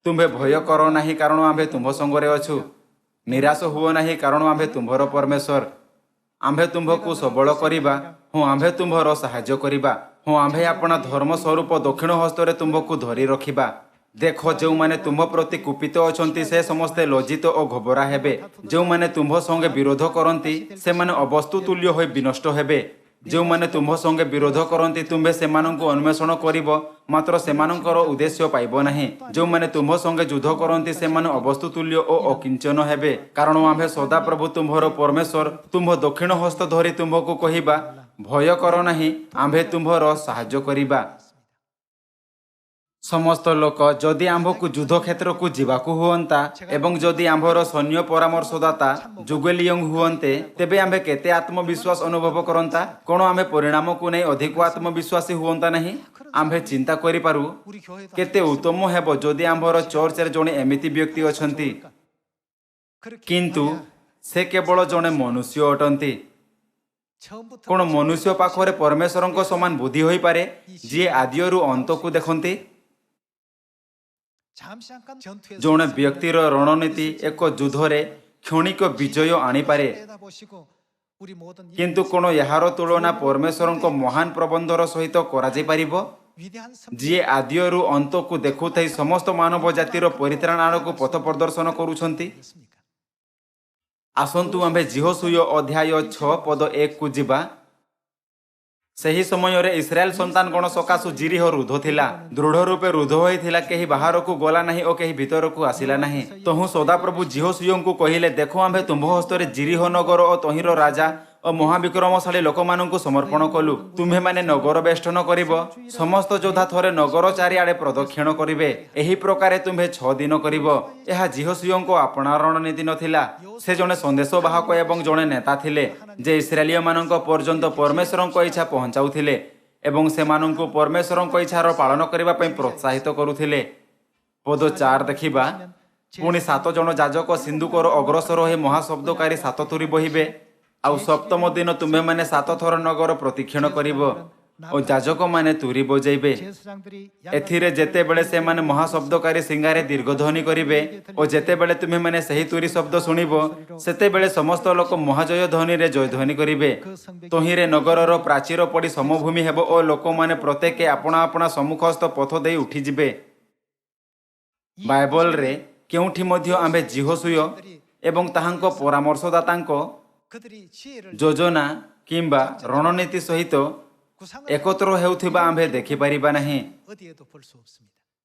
ତୁମ୍ଭେ ଭୟ କର ନାହିଁ, କାରଣ ଆମ୍ଭେ ତୁମ୍ଭ ସଙ୍ଗରେ ଅଛୁ। ନିରାଶ ହୁଅ ନାହିଁ, କାରଣ ଆମ୍ଭେ ତୁମ୍ଭର ପରମେଶ୍ୱର। ଆମ୍ଭେ ତୁମ୍ଭକୁ ସବଳ କରିବା, ହଁ ଆମ୍ଭେ ତୁମ୍ଭର ସାହାଯ୍ୟ କରିବା, ହଁ ଆମ୍ଭେ ଆପଣା ଧର୍ମ ସ୍ୱରୂପ ଦକ୍ଷିଣ ହସ୍ତରେ ତୁମ୍ଭକୁ ଧରି ରଖିବା। ଦେଖ, ଯେଉଁମାନେ ତୁମ୍ଭ ପ୍ରତି କୁପିତ ଅଛନ୍ତି ସେ ସମସ୍ତେ ଲଜ୍ଜିତ ଓ ଘବରା ହେବେ। ଯେଉଁମାନେ ତୁମ୍ଭ ସଙ୍ଗେ ବିରୋଧ କରନ୍ତି ସେମାନେ ଅବସ୍ତୁ ତୁଲ୍ୟ ହୋଇ ବିନଷ୍ଟ ହେବେ। ଯେଉଁମାନେ ତୁମ୍ଭ ସଙ୍ଗେ ବିରୋଧ କରନ୍ତି ତୁମ୍ଭେ ସେମାନଙ୍କୁ ଅନ୍ୱେଷଣ କରିବ, ମାତ୍ର ସେମାନଙ୍କର ଉଦ୍ଦେଶ୍ୟ ପାଇବ ନାହିଁ। ଯେଉଁମାନେ ତୁମ୍ଭ ସଙ୍ଗେ ଯୁଦ୍ଧ କରନ୍ତି ସେମାନେ ଅବସ୍ତୁ ତୁଲ୍ୟ ଓ ଅକିଞ୍ଚନ ହେବେ, କାରଣ ଆମ୍ଭେ ସଦାପ୍ରଭୁ ତୁମ୍ଭର ପରମେଶ୍ୱର ତୁମ୍ଭ ଦକ୍ଷିଣ ହସ୍ତ ଧରି ତୁମ୍ଭକୁ କହିବା, ଭୟ କର ନାହିଁ, ଆମ୍ଭେ ତୁମ୍ଭର ସାହାଯ୍ୟ କରିବା। ସମସ୍ତ ଲୋକ ଯଦି ଆମ୍ଭକୁ ଯୁଦ୍ଧ କ୍ଷେତ୍ରକୁ ଯିବାକୁ ହୁଅନ୍ତା ଏବଂ ଯଦି ଆମ୍ଭର ସୈନ୍ୟ ପରାମର୍ଶଦାତା ଯୁଗଲିୟଂ ହୁଅନ୍ତେ, ତେବେ ଆମ୍ଭେ କେତେ ଆତ୍ମବିଶ୍ୱାସ ଅନୁଭବ କରନ୍ତା? କ'ଣ ଆମେ ପରିଣାମକୁ ନେଇ ଅଧିକ ଆତ୍ମବିଶ୍ୱାସୀ ହୁଅନ୍ତା ନାହିଁ? ଆମ୍ଭେ ଚିନ୍ତା କରିପାରୁ କେତେ ଉତ୍ତମ ହେବ ଯଦି ଆମ୍ଭର ଚର୍ଚ୍ଚରେ ଜଣେ ଏମିତି ବ୍ୟକ୍ତି ଅଛନ୍ତି, କିନ୍ତୁ ସେ କେବଳ ଜଣେ ମନୁଷ୍ୟ ଅଟନ୍ତି। କ'ଣ ମନୁଷ୍ୟ ପାଖରେ ପରମେଶ୍ୱରଙ୍କ ସମାନ ବୁଦ୍ଧି ହୋଇପାରେ, ଯିଏ ଆଦିରୁ ଅନ୍ତକୁ ଦେଖନ୍ତି? ଜଣେ ବ୍ୟକ୍ତିର ରଣନୀତି ଏକ ଯୁଦ୍ଧରେ କ୍ଷଣିକ ବିଜୟ ଆଣିପାରେ, କିନ୍ତୁ କ'ଣ ଏହାର ତୁଳନା ପରମେଶ୍ୱରଙ୍କ ମହାନ ପ୍ରବନ୍ଧର ସହିତ କରାଯାଇପାରିବ, ଯିଏ ଆଦିରୁ ଅନ୍ତକୁ ଦେଖୁଥାଇ ସମସ୍ତ ମାନବ ଜାତିର ପରିତ୍ରାଣ ଆଡ଼କୁ ପଥ ପ୍ରଦର୍ଶନ କରୁଛନ୍ତି? ଆସନ୍ତୁ ଆମ୍ଭେ ଯିହୋଶୁୟ ଅଧ୍ୟାୟ 6 ପଦ 1 କୁ ଯିବା। ସେହି ସମୟରେ ଇସ୍ରାଏଲ ସନ୍ତାନଗଣ ସକାଶୁ ଜିରିହ ରୁଦ୍ଧ ଥିଲା, ଦୃଢ଼ ରୂପେ ରୁଦ୍ଧ ହୋଇଥିଲା, କେହି ବାହାରକୁ ଗଲା ନାହିଁ ଓ କେହି ଭିତରକୁ ଆସିଲା ନାହିଁ। ତହୁଁ ସଦାପ୍ରଭୁ ଯିହୋଶୁୟଙ୍କୁ କହିଲେ, ଦେଖ, ଆମ୍ଭେ ତୁମ୍ଭ ହସ୍ତରେ ଜିରିହ ନଗର ଓ ତହିଁର ରାଜା ଓ ମହାବିକ୍ରମଶାଳୀ ଲୋକମାନଙ୍କୁ ସମର୍ପଣ କଲୁ। ତୁମ୍ଭେମାନେ ନଗର ବେଷ୍ଟନ କରିବ, ସମସ୍ତ ଯୋଦ୍ଧା ଥରେ ନଗର ଚାରିଆଡ଼େ ପ୍ରଦକ୍ଷିଣ କରିବେ। ଏହି ପ୍ରକାରେ ତୁମ୍ଭେ 6 ଦିନ କରିବ। ଏହା ଜିହୋଶୁୟଙ୍କ ଆପଣା ରଣନୀତି ନଥିଲା। ସେ ଜଣେ ସନ୍ଦେଶ ବାହକ ଏବଂ ଜଣେ ନେତା ଥିଲେ, ଯେ ଇସ୍ରାଏଲୀୟମାନଙ୍କ ପର୍ଯ୍ୟନ୍ତ ପରମେଶ୍ୱରଙ୍କ ଇଚ୍ଛା ପହଞ୍ଚାଉଥିଲେ ଏବଂ ସେମାନଙ୍କୁ ପରମେଶ୍ୱରଙ୍କ ଇଚ୍ଛାର ପାଳନ କରିବା ପାଇଁ ପ୍ରୋତ୍ସାହିତ କରୁଥିଲେ। ପଦ 4 ଦେଖିବା। ପୁଣି 7 ଜଣ ଯାଜକ ସିନ୍ଦୁକର ଅଗ୍ରସର ହୋଇ ମହାଶବ୍ଦକାରୀ 7 ତୁରୀ ବହିବେ। ଆଉ ସପ୍ତମ ଦିନ ତୁମ୍ଭେମାନେ 7 ଥର ନଗର ପ୍ରଦକ୍ଷିଣ କରିବ ଓ ଯାଜକମାନେ ତୁରୀ ବଜାଇବେ। ଏଥିରେ ଯେତେବେଳେ ସେମାନେ ମହାଶବ୍ଦକାରୀ ସିଙ୍ଗାରେ ଦୀର୍ଘଧ୍ୱନି କରିବେ ଓ ଯେତେବେଳେ ତୁମ୍ଭେମାନେ ସେହି ତୁରୀ ଶବ୍ଦ ଶୁଣିବ, ସେତେବେଳେ ସମସ୍ତ ଲୋକ ମହାଜୟ ଧ୍ୱନିରେ ଜୟଧ୍ୱନି କରିବେ। ତହିଁରେ ନଗରର ପ୍ରାଚୀର ପଡ଼ି ସମଭୂମି ହେବ ଓ ଲୋକମାନେ ପ୍ରତ୍ୟେକ ଆପଣା ଆପଣା ସମ୍ମୁଖସ୍ଥ ପଥ ଦେଇ ଉଠିଯିବେ। ବାଇବଲରେ କେଉଁଠି ମଧ୍ୟ ଆମ୍ଭେ ଜିହୋଶୁୟ ଏବଂ ତାହାଙ୍କ ପରାମର୍ଶଦାତାଙ୍କ ଯୋଜନା କିମ୍ବା ରଣନୀତି ସହିତ ଏକତ୍ର ହେଉଥିବା ଆମ୍ଭେ ଦେଖିପାରିବା ନାହିଁ।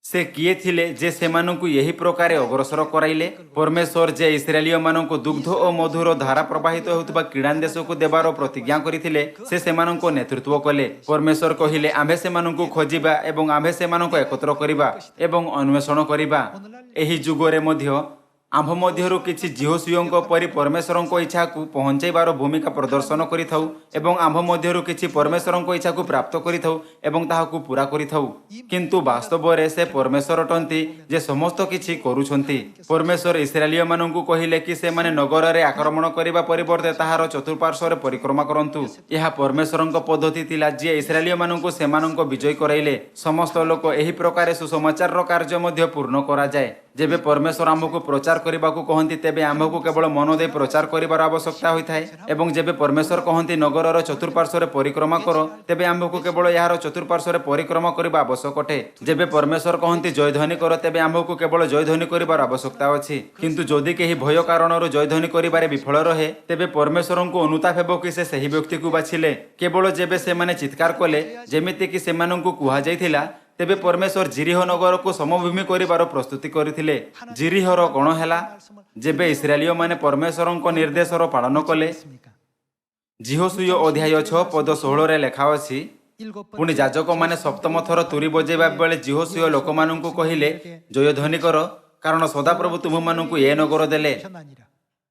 ସେ କିଏ ଥିଲେ ଯେ ସେମାନଙ୍କୁ ଏହି ପ୍ରକାରେ ଅଗ୍ରସର କରାଇଲେ? ପରମେଶ୍ୱର ଯେ ଇସ୍ରାଏଲୀୟମାନଙ୍କୁ ଦୁଗ୍ଧ ଓ ମଧୁର ଧାରା ପ୍ରବାହିତ ହେଉଥିବା କିଣାନ୍ ଦେଶକୁ ଦେବାର ପ୍ରତିଜ୍ଞା କରିଥିଲେ, ସେ ସେମାନଙ୍କ ନେତୃତ୍ୱ କଲେ। ପରମେଶ୍ୱର କହିଲେ, ଆମ୍ଭେ ସେମାନଙ୍କୁ ଖୋଜିବା ଏବଂ ଆମ୍ଭେ ସେମାନଙ୍କୁ ଏକତ୍ର କରିବା ଏବଂ ଅନ୍ୱେଷଣ କରିବା। ଏହି ଯୁଗରେ ମଧ୍ୟ ଆମ୍ଭ ମଧ୍ୟରୁ କିଛି ଜିହୋଶୁୟଙ୍କ ପରି ପରମେଶ୍ୱରଙ୍କ ଇଚ୍ଛାକୁ ପହଞ୍ଚାଇବାର ଭୂମିକା ପ୍ରଦର୍ଶନ କରିଥାଉ ଏବଂ ଆମ୍ଭ ମଧ୍ୟରୁ କିଛି ପରମେଶ୍ୱରଙ୍କ ଇଚ୍ଛାକୁ ପ୍ରାପ୍ତ କରିଥାଉ ଏବଂ ତାହାକୁ ପୂରା କରିଥାଉ। କିନ୍ତୁ ବାସ୍ତବରେ ସେ ପରମେଶ୍ୱର ଅଟନ୍ତି ଯେ ସମସ୍ତ କିଛି କରୁଛନ୍ତି। ପରମେଶ୍ୱର ଇସ୍ରାଏଲୀୟମାନଙ୍କୁ କହିଲେ କି ସେମାନେ ନଗରରେ ଆକ୍ରମଣ କରିବା ପରିବର୍ତ୍ତେ ତାହାର ଚତୁଃପାର୍ଶ୍ୱରେ ପରିକ୍ରମା କରନ୍ତୁ। ଏହା ପରମେଶ୍ୱରଙ୍କ ପଦ୍ଧତି ଥିଲା, ଯିଏ ଇସ୍ରାଏଲୀୟମାନଙ୍କୁ ସେମାନଙ୍କ ବିଜୟ କରାଇଲେ। ସମସ୍ତ ଲୋକ ଏହି ପ୍ରକାରେ ସୁସମାଚାରର କାର୍ଯ୍ୟ ମଧ୍ୟ ପୂର୍ଣ୍ଣ କରାଯାଏ। ଯେବେ ପରମେଶ୍ୱର ଆମ୍ଭକୁ ପ୍ରଚାର କରିବାକୁ କହନ୍ତି, ତେବେ ଆମ୍ଭକୁ କେବଳ ମନ ଦେଇ ପ୍ରଚାର କରିବାର ଆବଶ୍ୟକତା ହୋଇଥାଏ ଏବଂ ଯେବେ ପରମେଶ୍ୱର କହନ୍ତି ନଗରର ଚତୁଃପାର୍ଶ୍ୱରେ ପରିକ୍ରମା କର, ତେବେ ଆମ୍ଭକୁ କେବଳ ଏହାର ଚତୁଃପାର୍ଶ୍ୱରେ ପରିକ୍ରମା କରିବା ଆବଶ୍ୟକ ଅଟେ। ଯେବେ ପରମେଶ୍ୱର କହନ୍ତି ଜୟଧ୍ୱନି କର, ତେବେ ଆମ୍ଭକୁ କେବଳ ଜୟଧ୍ୱନି କରିବାର ଆବଶ୍ୟକତା ଅଛି। କିନ୍ତୁ ଯଦି କେହି ଭୟ କାରଣରୁ ଜୟଧ୍ୱନି କରିବାରେ ବିଫଳ ରହେ, ତେବେ ପରମେଶ୍ୱରଙ୍କୁ ଅନୁତାପ ହେବ କି ସେ ସେହି ବ୍ୟକ୍ତିକୁ ବାଛିଲେ। କେବଳ ଯେବେ ସେମାନେ ଚିତ୍କାର କଲେ, ଯେମିତିକି ସେମାନଙ୍କୁ କୁହାଯାଇଥିଲା, ତେବେ ପରମେଶ୍ୱର ଜିରିହ ନଗରକୁ ସମଭୂମି କରିବାର ପ୍ରସ୍ତୁତି କରିଥିଲେ। ଜିରିହର କ'ଣ ହେଲା? ଯେବେ ଇସ୍ରାଏଲୀୟମାନେ ପରମେଶ୍ୱରଙ୍କ ନିର୍ଦ୍ଦେଶର ପାଳନ କଲେ। ଜିହୋଶୁୟ ଅଧ୍ୟାୟ 6 ପଦ 16ରେ ଲେଖା ଅଛି, ପୁଣି ଯାଜକମାନେ ସପ୍ତମ ଥର ତୁରୀ ବଜାଇବା ବେଳେ ଜିହୋଶୁୟ ଲୋକମାନଙ୍କୁ କହିଲେ, ଜୟଧ୍ୱନି କର, କାରଣ ସଦାପ୍ରଭୁ ତୁମମାନଙ୍କୁ ଏ ନଗର ଦେଲେ।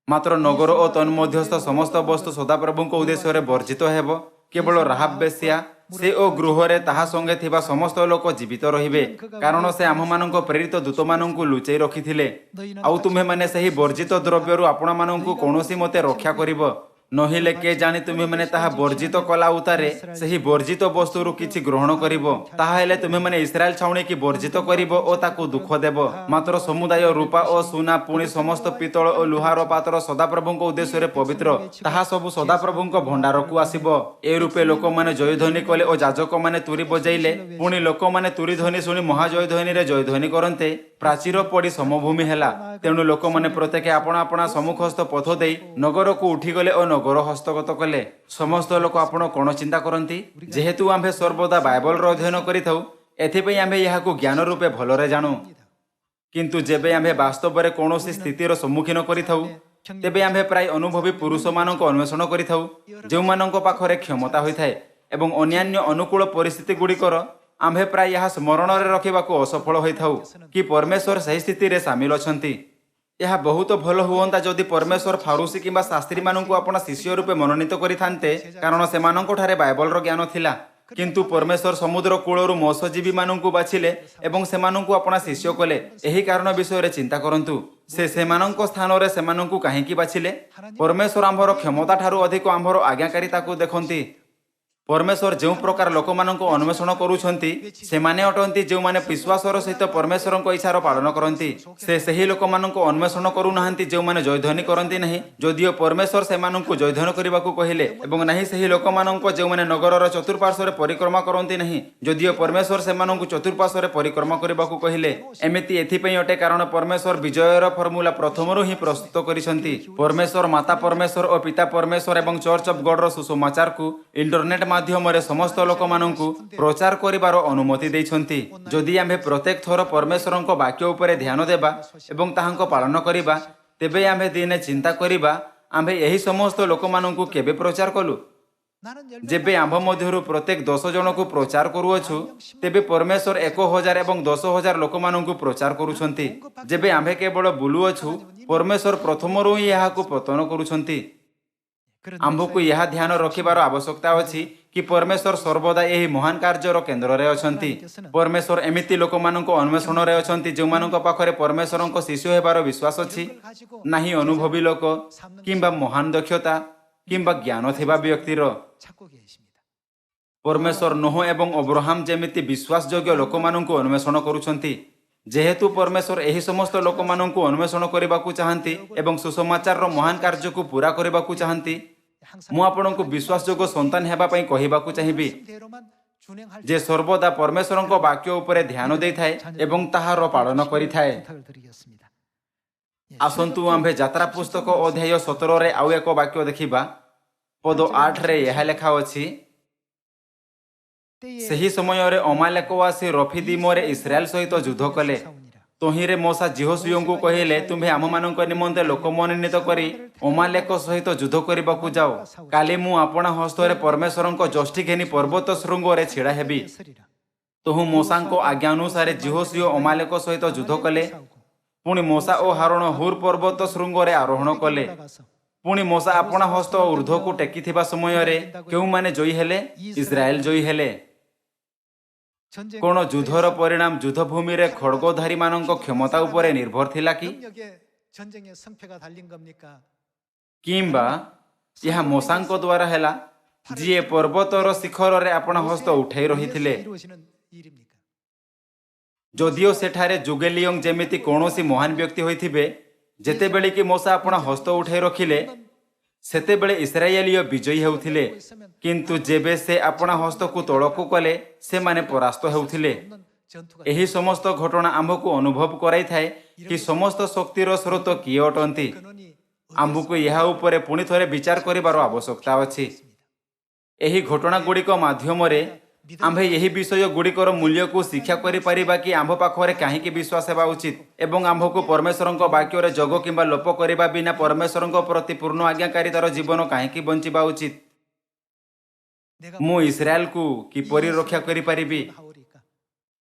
ମାତ୍ର ନଗର ଓ ତନ୍ମଧ୍ୟସ୍ଥ ସମସ୍ତ ବସ୍ତୁ ସଦାପ୍ରଭୁଙ୍କ ଉଦ୍ଦେଶ୍ୟରେ ବର୍ଜିତ ହେବ। କେବଳ ରାହାବ ବେଶ୍ୟା, ସେ ଓ ଗୃହରେ ତାହା ସଙ୍ଗେ ଥିବା ସମସ୍ତ ଲୋକ ଜୀବିତ ରହିବେ, କାରଣ ସେ ଆମ୍ଭମାନଙ୍କ ପ୍ରେରିତ ଦୂତମାନଙ୍କୁ ଲୁଚେଇ ରଖିଥିଲେ। ଆଉ ତୁମ୍ଭେମାନେ ସେହି ବର୍ଜିତ ଦ୍ରବ୍ୟରୁ ଆପଣମାନଙ୍କୁ କୌଣସି ମତେ ରକ୍ଷା କରିବ। ନହେଲେ କେ ଜାଣି ତୁମେମାନେ ତାହା ବର୍ଜିତ କଲା ଉତ୍ତାରେ ସେହି ବର୍ଜିତ ବସ୍ତୁରୁ କିଛି ଗ୍ରହଣ କରିବ। ତାହା ହେଲେ ତୁମେମାନେ ଇସ୍ରାଏଲ ଛାଉଣୀକି ବର୍ଜିତ କରିବ ଓ ତାକୁ ଦୁଃଖ ଦେବ। ମାତ୍ର ସମୁଦାୟ ରୂପା ଓ ସୁନା, ପୁଣି ସମସ୍ତ ପିତ୍ତଳ ଓ ଲୁହାର ପାତ୍ର ସଦାପ୍ରଭୁଙ୍କ ଉଦ୍ଦେଶ୍ୟରେ ପବିତ୍ର, ତାହା ସବୁ ସଦାପ୍ରଭୁଙ୍କ ଭଣ୍ଡାରକୁ ଆସିବ। ଏ ରୂପେ ଲୋକମାନେ ଜୟଧ୍ୱନି କଲେ ଓ ଯାଜକମାନେ ତୁରୀ ବଜାଇଲେ। ପୁଣି ଲୋକମାନେ ତୁରୀ ଧ୍ୱନି ଶୁଣି ମହାଜୟଧ୍ୱନିରେ ଜୟଧ୍ୱନି କରନ୍ତେ ପ୍ରାଚୀର ପଡ଼ି ସମଭୂମି ହେଲା। ତେଣୁ ଲୋକମାନେ ପ୍ରତ୍ୟେକ ଆପଣା ଆପଣା ସମ୍ମୁଖସ୍ଥ ପଥ ଦେଇ ନଗରକୁ ଉଠିଗଲେ ଓ ନଗର ହସ୍ତଗତ କଲେ। ସମସ୍ତ ଲୋକ ଆପଣ କ'ଣ ଚିନ୍ତା କରନ୍ତି? ଯେହେତୁ ଆମ୍ଭେ ସର୍ବଦା ବାଇବଲର ଅଧ୍ୟୟନ କରିଥାଉ, ଏଥିପାଇଁ ଆମ୍ଭେ ଏହାକୁ ଜ୍ଞାନ ରୂପେ ଭଲରେ ଜାଣୁ। କିନ୍ତୁ ଯେବେ ଆମ୍ଭେ ବାସ୍ତବରେ କୌଣସି ସ୍ଥିତିର ସମ୍ମୁଖୀନ କରିଥାଉ, ତେବେ ଆମ୍ଭେ ପ୍ରାୟ ଅନୁଭବୀ ପୁରୁଷମାନଙ୍କୁ ଅନ୍ୱେଷଣ କରିଥାଉ, ଯେଉଁମାନଙ୍କ ପାଖରେ କ୍ଷମତା ହୋଇଥାଏ ଏବଂ ଅନ୍ୟାନ୍ୟ ଅନୁକୂଳ ପରିସ୍ଥିତି ଗୁଡ଼ିକର ଆମ୍ଭେ ପ୍ରାୟ ଏହା ସ୍ମରଣରେ ରଖିବାକୁ ଅସଫଳ ହୋଇଥାଉ କି ପରମେଶ୍ୱର ସେହି ସ୍ଥିତିରେ ସାମିଲ ଅଛନ୍ତି। ଏହା ବହୁତ ଭଲ ହୁଅନ୍ତା ଯଦି ପରମେଶ୍ୱର ଫାରୁସି କିମ୍ବା ଶାସ୍ତ୍ରୀମାନଙ୍କୁ ଆପଣା ଶିଷ୍ୟ ରୂପେ ମନୋନୀତ କରିଥାନ୍ତେ, କାରଣ ସେମାନଙ୍କଠାରେ ବାଇବଲର ଜ୍ଞାନ ଥିଲା। କିନ୍ତୁ ପରମେଶ୍ୱର ସମୁଦ୍ର କୂଳରୁ ମତ୍ସ୍ୟଜୀବୀମାନଙ୍କୁ ବାଛିଲେ ଏବଂ ସେମାନଙ୍କୁ ଆପଣା ଶିଷ୍ୟ କଲେ। ଏହି କାରଣ ବିଷୟରେ ଚିନ୍ତା କରନ୍ତୁ। ସେ ସେମାନଙ୍କ ସ୍ଥାନରେ ସେମାନଙ୍କୁ କାହିଁକି ବାଛିଲେ? ପରମେଶ୍ୱର ଆମ୍ଭର କ୍ଷମତା ଠାରୁ ଅଧିକ ଆମ୍ଭର ଆଜ୍ଞାକାରିତାକୁ ଦେଖନ୍ତି। ପରମେଶ୍ୱର ଯେଉଁ ପ୍ରକାର ଲୋକମାନଙ୍କୁ ଅନ୍ୱେଷଣ କରୁଛନ୍ତି, ସେମାନେ ଅଟନ୍ତି ଯେଉଁମାନେ ବିଶ୍ୱାସର ସହିତ ପରମେଶ୍ୱରଙ୍କ ଇଚ୍ଛାର ପାଳନ କରନ୍ତି। ସେ ସେହି ଲୋକମାନଙ୍କୁ ଅନ୍ୱେଷଣ କରୁନାହାନ୍ତି ଯେଉଁମାନେ ଜୟଧ୍ୱନି କରନ୍ତି ନାହିଁ, ଯଦିଓ ପରମେଶ୍ୱର ସେମାନଙ୍କୁ ଜୟଧ୍ୱନି କରିବାକୁ କହିଲେ, ଏବଂ ନାହିଁ ସେହି ଲୋକମାନଙ୍କ ଯେଉଁମାନେ ନଗରର ଚତୁଃପାର୍ଶ୍ୱରେ ପରିକ୍ରମା କରନ୍ତି ନାହିଁ, ଯଦିଓ ପରମେଶ୍ୱର ସେମାନଙ୍କୁ ଚତୁଃପାର୍ଶ୍ୱରେ ପରିକ୍ରମା କରିବାକୁ କହିଲେ। ଏମିତି ଏଥିପାଇଁ ଅଟେ କାରଣ ପରମେଶ୍ୱର ବିଜୟର ଫର୍ମୁଲା ପ୍ରଥମରୁ ହିଁ ପ୍ରସ୍ତୁତ କରିଛନ୍ତି। ପରମେଶ୍ୱର ମାତା ପରମେଶ୍ୱର ଓ ପିତା ପରମେଶ୍ୱର ଏବଂ ଚର୍ଚ୍ଚ ଅଫ୍ ଗଡର ସୁସମାଚାରକୁ ଇଣ୍ଟରନେଟ ମାଧ୍ୟମରେ ସମସ୍ତ ଲୋକମାନଙ୍କୁ ପ୍ରଚାର କରିବାର ଅନୁମତି ଦେଇଛନ୍ତି। ଯଦି ଆମ୍ଭେ ପ୍ରତ୍ୟେକ ଥର ପରମେଶ୍ୱରଙ୍କ ବାକ୍ୟ ଉପରେ ଧ୍ୟାନ ଦେବା ଏବଂ ତାହାଙ୍କ ପାଳନ କରିବା, ତେବେ ଆମ୍ଭେ ଦିନେ ଚିନ୍ତା କରିବା आम्भे यही समस्त लोक माननकु केबे प्रचार कलु जेबे आम्भ मध्यरु प्रत्येक 10 जन को प्रचार करूअछु तेबे परमेश्वर 1000 एवं 10,000 लोक माननकु प्रचार करूछंती जेबे आम्भे केवल बुलुअछु परमेश्वर प्रथमरु ही याहाकु पतन करूछंती आम्भकु यह ध्यान रखिबार आवश्यकता अछि कि परमेश्वर सर्वदा यही महान कार्यर केन्द्र रे अछंती परमेश्वर एमिति लोक माननको अन्वेषण रे अछंती जो माननको पाखरे परमेश्वरଙ୍କ शिष्य हेबार विश्वास अछि नाही अनुभवी लोक किंबा महान दक्षता किंबा ज्ञान थिबा व्यक्तिर परमेश्वर नोह एवं अब्राहम जेमिति विश्वासयोग्य लोक माननको अन्वेषण करूछंती जेहेतु परमेश्वर एही समस्त लोक माननको अन्वेषण करिबाकू चाहंती एवं सुसमाचार रो महान कार्य को पूरा करिबाकू चाहंती मु आपनको विश्वासयोग्य संतान हेबा पई कहिबाकू चाहिबी जे सर्वदा परमेश्वरଙ୍କ वाक्य उपरे ध्यान देइथाय एवं ताहार पालन करिथाय आसंतु आम्भे यात्रा पुस्तक अध्याय 17 रे आउ एक वाक्य देखिबा पद 8 रे यह लेखा अछि सही समय रे अमालेक आसी रफीदीमरे इस्राएल सहित युद्ध कले तोहिरे मोसा जिहोशुओंकु कहिले तुम्हे आम मानक निमंते लोक मनोनीत करी अमालेक सहित युद्ध करबाकू जाओ काली मु आपणा हस्तरे परमेश्वरଙ୍କ जष्टि घेनी पर्वत शृंगरे छिड़ा हेबी तोहु मोसांको आज्ञा अनुसार जिहोशुओ अमालेक सहित युद्ध कले पुणी मोसा ओ हारोन हुर पर्वत शृंगरे आरोहण कले पुणी मोसा आपणा हस्त ऊर्ध्व को टेकिथिबा समय रे केउ माने जयी हेले इस्राएल जयी हेले कोन युद्धर परिणाम युद्धभूमि रे खड्गधारी मानक क्षमता उपरे निर्भर थिला किंबा यह मोसांक द्वारा हेला जिए पर्वतर शिखर रे आपण हस्त उठाई रहिथिले जदियो सेठारे जुगेलियंग जेमिति कोनोसी महान व्यक्ति होइथिबे जेतेबेले कि मोसा आपण हस्त उठाई रखिले सेतेबेले इस्राएलीय विजयी हेउथिले किंतु जेबे से आपण हस्त को तळकु कले से माने परास्त हेउथिले एही समस्त घटना आम्भको अनुभव कराई थाए कि समस्त शक्तिर स्रोत किए अटंती आम्भको यह उपरे पुणी थरे विचार करिबार आवश्यकता अछि एही घटना गुड़िक माध्यम रे आम्भे यही विषय गुड़िकर मूल्य को शिक्षा करि परिबा कि आम्भ पाखरे काहेकि विश्वास हेबा उचित एवं आम्भको परमेश्वरଙ୍କ वाक्य रे जग किंबा लोप करिबा बिना परमेश्वरଙ୍କ प्रति पूर्ण आज्ञाकारितार जीवन काहेकि बंचिबा उचित मु इस्राएल को किपरि रक्षा करि परिबी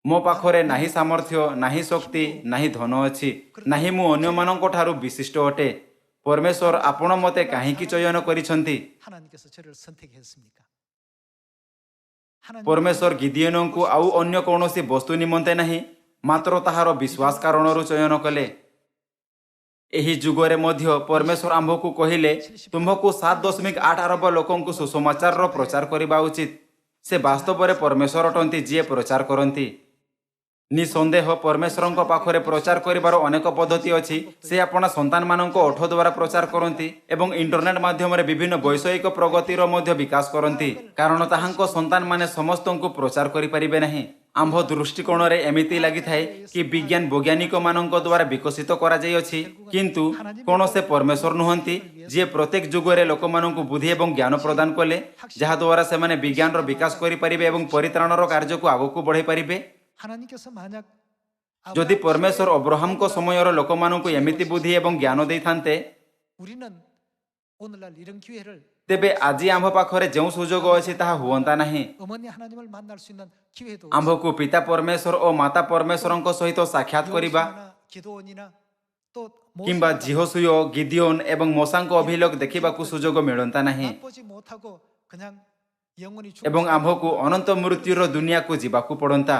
मो पाखरे नाही सामर्थ्य नाही शक्ति नाही धन अछि नाही मु अन्य मानक ठारू विशिष्ट अटे परमेश्वर आपण मते काहेकि चयन करिसंती परमेश्वर गिदियोनंकु आउ अन्य कौनसी वस्तु निमंते नहीं मात्र ताहार विश्वास कारणरु चयन कले एही जुगरे मध्य परमेश्वर आम्भको कहिले तुमको 7.8 अरब लोकंकु सुसमाचार रो प्रचार करिबा उचित से वास्तव रे परमेश्वर अटंती जे प्रचार करंती निसंदेह परमेश्वरଙ୍କ पाखरे प्रचार करिबार अनेक पद्धति अछि से आपना संतान माननको ओठ द्वारा प्रचार करंती एवं इंटरनेट माध्यम रे विभिन्न वैषयिक प्रगतिर मध्य विकास करंती कारण ताहांको संतान माने समस्तंको प्रचार करि परिबे नाही आम्भ दृष्टिकोण रे एमिति लागि थाए कि विज्ञान वैज्ञानिक माननको द्वारा विकसित करा जाय अछि किंतु कोन से परमेश्वर नहंती जे प्रत्येक जुग रे लोक माननको बुद्धि एवं ज्ञान प्रदान कले जहा द्वारा से माने विज्ञान रो विकास करि परिबे एवं परित्राण रो कार्य को आगो को बढ़ाई परिबे जदि परमेश्वर अब्राहम को समय लोक माननको एमिति बुद्धि एवं ज्ञान देई थांते तेबे आज आम्भ पाखरे जो सुजोग अछि ताहा हुअंता नाही आम्भको पिता परमेश्वर और माता परमेश्वरଙ୍କ सहित साक्षात करिबा किंबा जिहोशुओ गिदियोन एवं मोसांको अभिलेख देखिबाकू सुजोग मिलंता नाही एवं आम्भको अनंत मृत्युर दुनिया को जीवाकू पड़ंता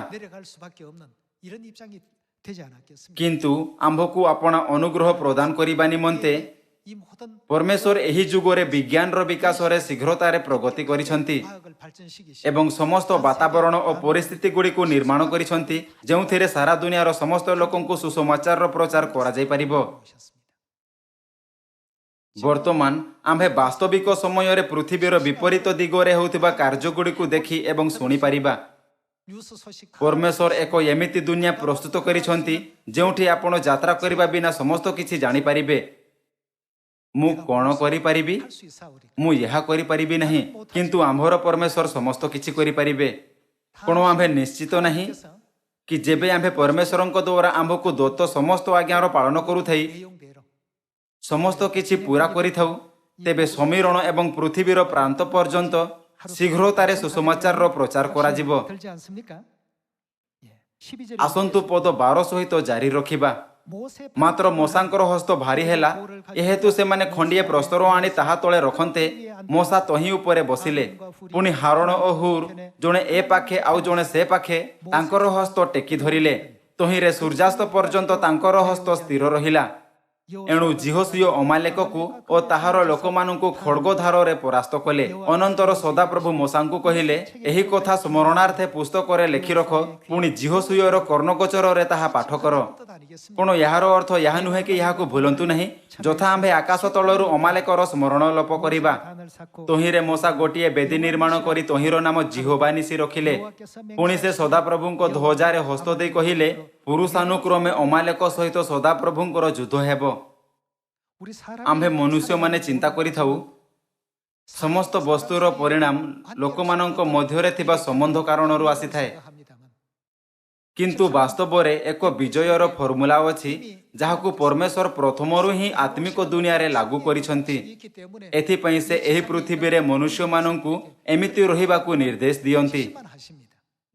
किंतु आम्भको अपना अनुग्रह प्रदान करिबा निमंते परमेश्वर एही जुगरे विज्ञान रो विकास रे शीघ्रतारे प्रगति करिसंती एवं समस्त वातावरण और परिस्थिति गुडी को निर्माण करिसंती जेउथिरे सारा दुनिया रो समस्त लोकंको सुसमाचार रो प्रचार करा जाय परिबो वर्तमान आम्भे वास्तविक समय रे पृथ्वीर विपरीत दिगरे होउथिबा कार्य गुडी को देखि एवं सुनी परिबा परमेश्वर एक एमिति दुनिया प्रस्तुत करिसंती जेउठी आपण यात्रा करिबा बिना समस्त किछि जानि परिबे मु कोन करि परिबी मु यहा करि परिबी नहीं किंतु आम्भर परमेश्वर समस्त किछि करि परिबे कोन आम्भे निश्चित नहीं कि जेबे आम्भे परमेश्वरଙ୍କ द्वारा आम्भको दत्त समस्त आज्ञार पालन करू थई समस्त किछि पूरा करि थाउ ତେବେ ସମୀରଣ ଏବଂ ପୃଥିବୀର ପ୍ରାନ୍ତ ପର୍ଯ୍ୟନ୍ତ ଶୀଘ୍ରତାରେ ସୁସମାଚାରର ପ୍ରଚାର କରାଯିବ। ଆସନ୍ତୁ ପଦ 12 ସହିତ ଜାରି ରଖିବା। ମାତ୍ର ମୂଷାଙ୍କର ହସ୍ତ ଭାରି ହେଲା, ଏହେତୁ ସେମାନେ ଖଣ୍ଡିଏ ପ୍ରସ୍ତର ଆଣି ତାହା ତଳେ ରଖନ୍ତେ ମୂଷା ତହିଁ ଉପରେ ବସିଲେ। ପୁଣି ହାରଣ ଓ ହୁର ଜଣେ ଏ ପାଖେ ଆଉ ଜଣେ ସେ ପାଖେ ତାଙ୍କର ହସ୍ତ ଟେକି ଧରିଲେ। ତହିଁରେ ସୂର୍ଯ୍ୟାସ୍ତ ପର୍ଯ୍ୟନ୍ତ ତାଙ୍କର ହସ୍ତ ସ୍ଥିର ରହିଲା। ଏଣୁ ଜିହୋଶୁୟ ଅମାଲେକକୁ ଓ ତାହାର ଲୋକମାନଙ୍କୁ ଖଡ୍ଗଧାରରେ ପରାସ୍ତ କଲେ। ଅନନ୍ତର ସଦାପ୍ରଭୁ ମୂଷାଙ୍କୁ କହିଲେ, ଏହି କଥା ସ୍ମରଣାର୍ଥେ ପୁସ୍ତକରେ ଲେଖି ରଖ, ପୁଣି ଜିହୋଶୁୟର କର୍ଣ୍ଣଗୋଚରରେ ତାହା ପାଠ କର। କଣ ଏହାର ଅର୍ଥ ଏହା ନୁହେଁ କି ଏହାକୁ ଭୁଲନ୍ତୁ ନାହିଁ, ଯଥା ଆମ୍ଭେ ଆକାଶ ତଳରୁ ଅମାଲେକର ସ୍ମରଣ ଲୋପ କରିବା। ତହିଁରେ ମୂଷା ଗୋଟିଏ ବେଦୀ ନିର୍ମାଣ କରି ତହିଁର ନାମ ଜିହୋବା ନିସି ରଖିଲେ। ପୁଣି ସେ ସଦାପ୍ରଭୁଙ୍କ ଧ୍ୱଜାରେ ହସ୍ତ ଦେଇ କହିଲେ, ପୁରୁଷାନୁକ୍ରମେ ଅମାଲେକ ସହିତ ସଦାପ୍ରଭୁଙ୍କର ଯୁଦ୍ଧ ହେବ। ଆମ୍ଭେ ମନୁଷ୍ୟମାନେ ଚିନ୍ତା କରିଥାଉ ସମସ୍ତ ବସ୍ତୁର ପରିଣାମ ଲୋକମାନଙ୍କ ମଧ୍ୟରେ ଥିବା ସମ୍ବନ୍ଧ କାରଣରୁ ଆସିଥାଏ। କିନ୍ତୁ ବାସ୍ତବରେ ଏକ ବିଜୟର ଫର୍ମୁଲା ଅଛି, ଯାହାକୁ ପରମେଶ୍ୱର ପ୍ରଥମରୁ ହିଁ ଆତ୍ମିକ ଦୁନିଆରେ ଲାଗୁ କରିଛନ୍ତି। ଏଥିପାଇଁ ସେ ଏହି ପୃଥିବୀରେ ମନୁଷ୍ୟମାନଙ୍କୁ ଏମିତି ରହିବାକୁ ନିର୍ଦ୍ଦେଶ ଦିଅନ୍ତି।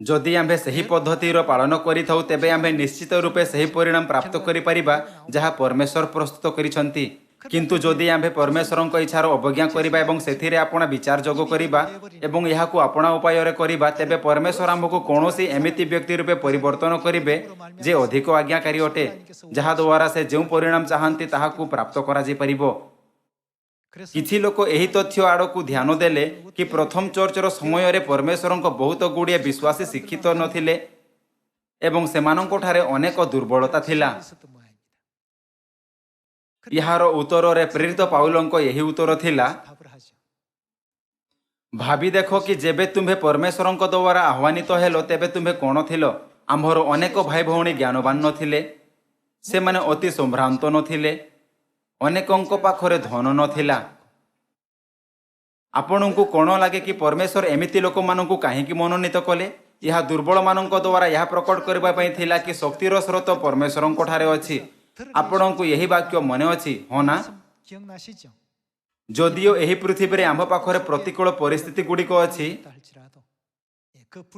ଯଦି ଆମ୍ଭେ ସେହି ପଦ୍ଧତିର ପାଳନ କରିଥାଉ, ତେବେ ଆମ୍ଭେ ନିଶ୍ଚିତ ରୂପେ ସେହି ପରିଣାମ ପ୍ରାପ୍ତ କରିପାରିବା ଯାହା ପରମେଶ୍ୱର ପ୍ରସ୍ତୁତ କରିଛନ୍ତି। କିନ୍ତୁ ଯଦି ଆମ୍ଭେ ପରମେଶ୍ୱରଙ୍କ ଇଚ୍ଛାର ଅବଜ୍ଞା କରିବା ଏବଂ ସେଥିରେ ଆପଣା ବିଚାର ଯୋଗ କରିବା ଏବଂ ଏହାକୁ ଆପଣା ଉପାୟରେ କରିବା, ତେବେ ପରମେଶ୍ୱର ଆମ୍ଭକୁ କୌଣସି ଏମିତି ବ୍ୟକ୍ତି ରୂପେ ପରିବର୍ତ୍ତନ କରିବେ ଯେ ଅଧିକ ଆଜ୍ଞାକାରୀ ଅଟେ, ଯାହାଦ୍ୱାରା ସେ ଯେଉଁ ପରିଣାମ ଚାହାନ୍ତି ତାହାକୁ ପ୍ରାପ୍ତ କରାଯାଇପାରିବ। କିଛି ଲୋକ ଏହି ତଥ୍ୟ ଆଡ଼କୁ ଧ୍ୟାନ ଦେଲେ କି ପ୍ରଥମ ଚର୍ଚ୍ଚର ସମୟରେ ପରମେଶ୍ୱରଙ୍କ ବହୁତ ଗୁଡ଼ିଏ ବିଶ୍ୱାସୀ ଶିକ୍ଷିତ ନଥିଲେ ଏବଂ ସେମାନଙ୍କଠାରେ ଅନେକ ଦୁର୍ବଳତା ଥିଲା। ଏହାର ଉତ୍ତରରେ ପ୍ରେରିତ ପାଉଲଙ୍କ ଏହି ଉତ୍ତର ଥିଲା, ଭାବି ଦେଖ କି ଯେବେ ତୁମ୍ଭେ ପରମେଶ୍ୱରଙ୍କ ଦ୍ୱାରା ଆହ୍ୱାନିତ ହେଲ, ତେବେ ତୁମ୍ଭେ କ'ଣ ଥିଲ? ଆମ୍ଭର ଅନେକ ଭାଇ ଭଉଣୀ ଜ୍ଞାନବାନ ନଥିଲେ, ସେମାନେ ଅତି ସମ୍ଭ୍ରାନ୍ତ ନଥିଲେ, ଅନେକଙ୍କ ପାଖରେ ଧନ ନଥିଲା। ଆପଣଙ୍କୁ କ'ଣ ଲାଗେ କି ପରମେଶ୍ୱର ଏମିତି ଲୋକମାନଙ୍କୁ କାହିଁକି ମନୋନୀତ କଲେ? ଏହା ଦୁର୍ବଳମାନଙ୍କ ଦ୍ୱାରା ଏହା ପ୍ରକଟ କରିବା ପାଇଁ ଥିଲା କି ଶକ୍ତିର ସ୍ରୋତ ପରମେଶ୍ୱରଙ୍କ ଠାରେ ଅଛି। ଆପଣଙ୍କୁ ଏହି ବାକ୍ୟ ମନେ ଅଛି, ହଁ ନା? ଯଦିଓ ଏହି ପୃଥିବୀରେ ଆମ୍ଭ ପାଖରେ ପ୍ରତିକୂଳ ପରିସ୍ଥିତି ଗୁଡ଼ିକ ଅଛି,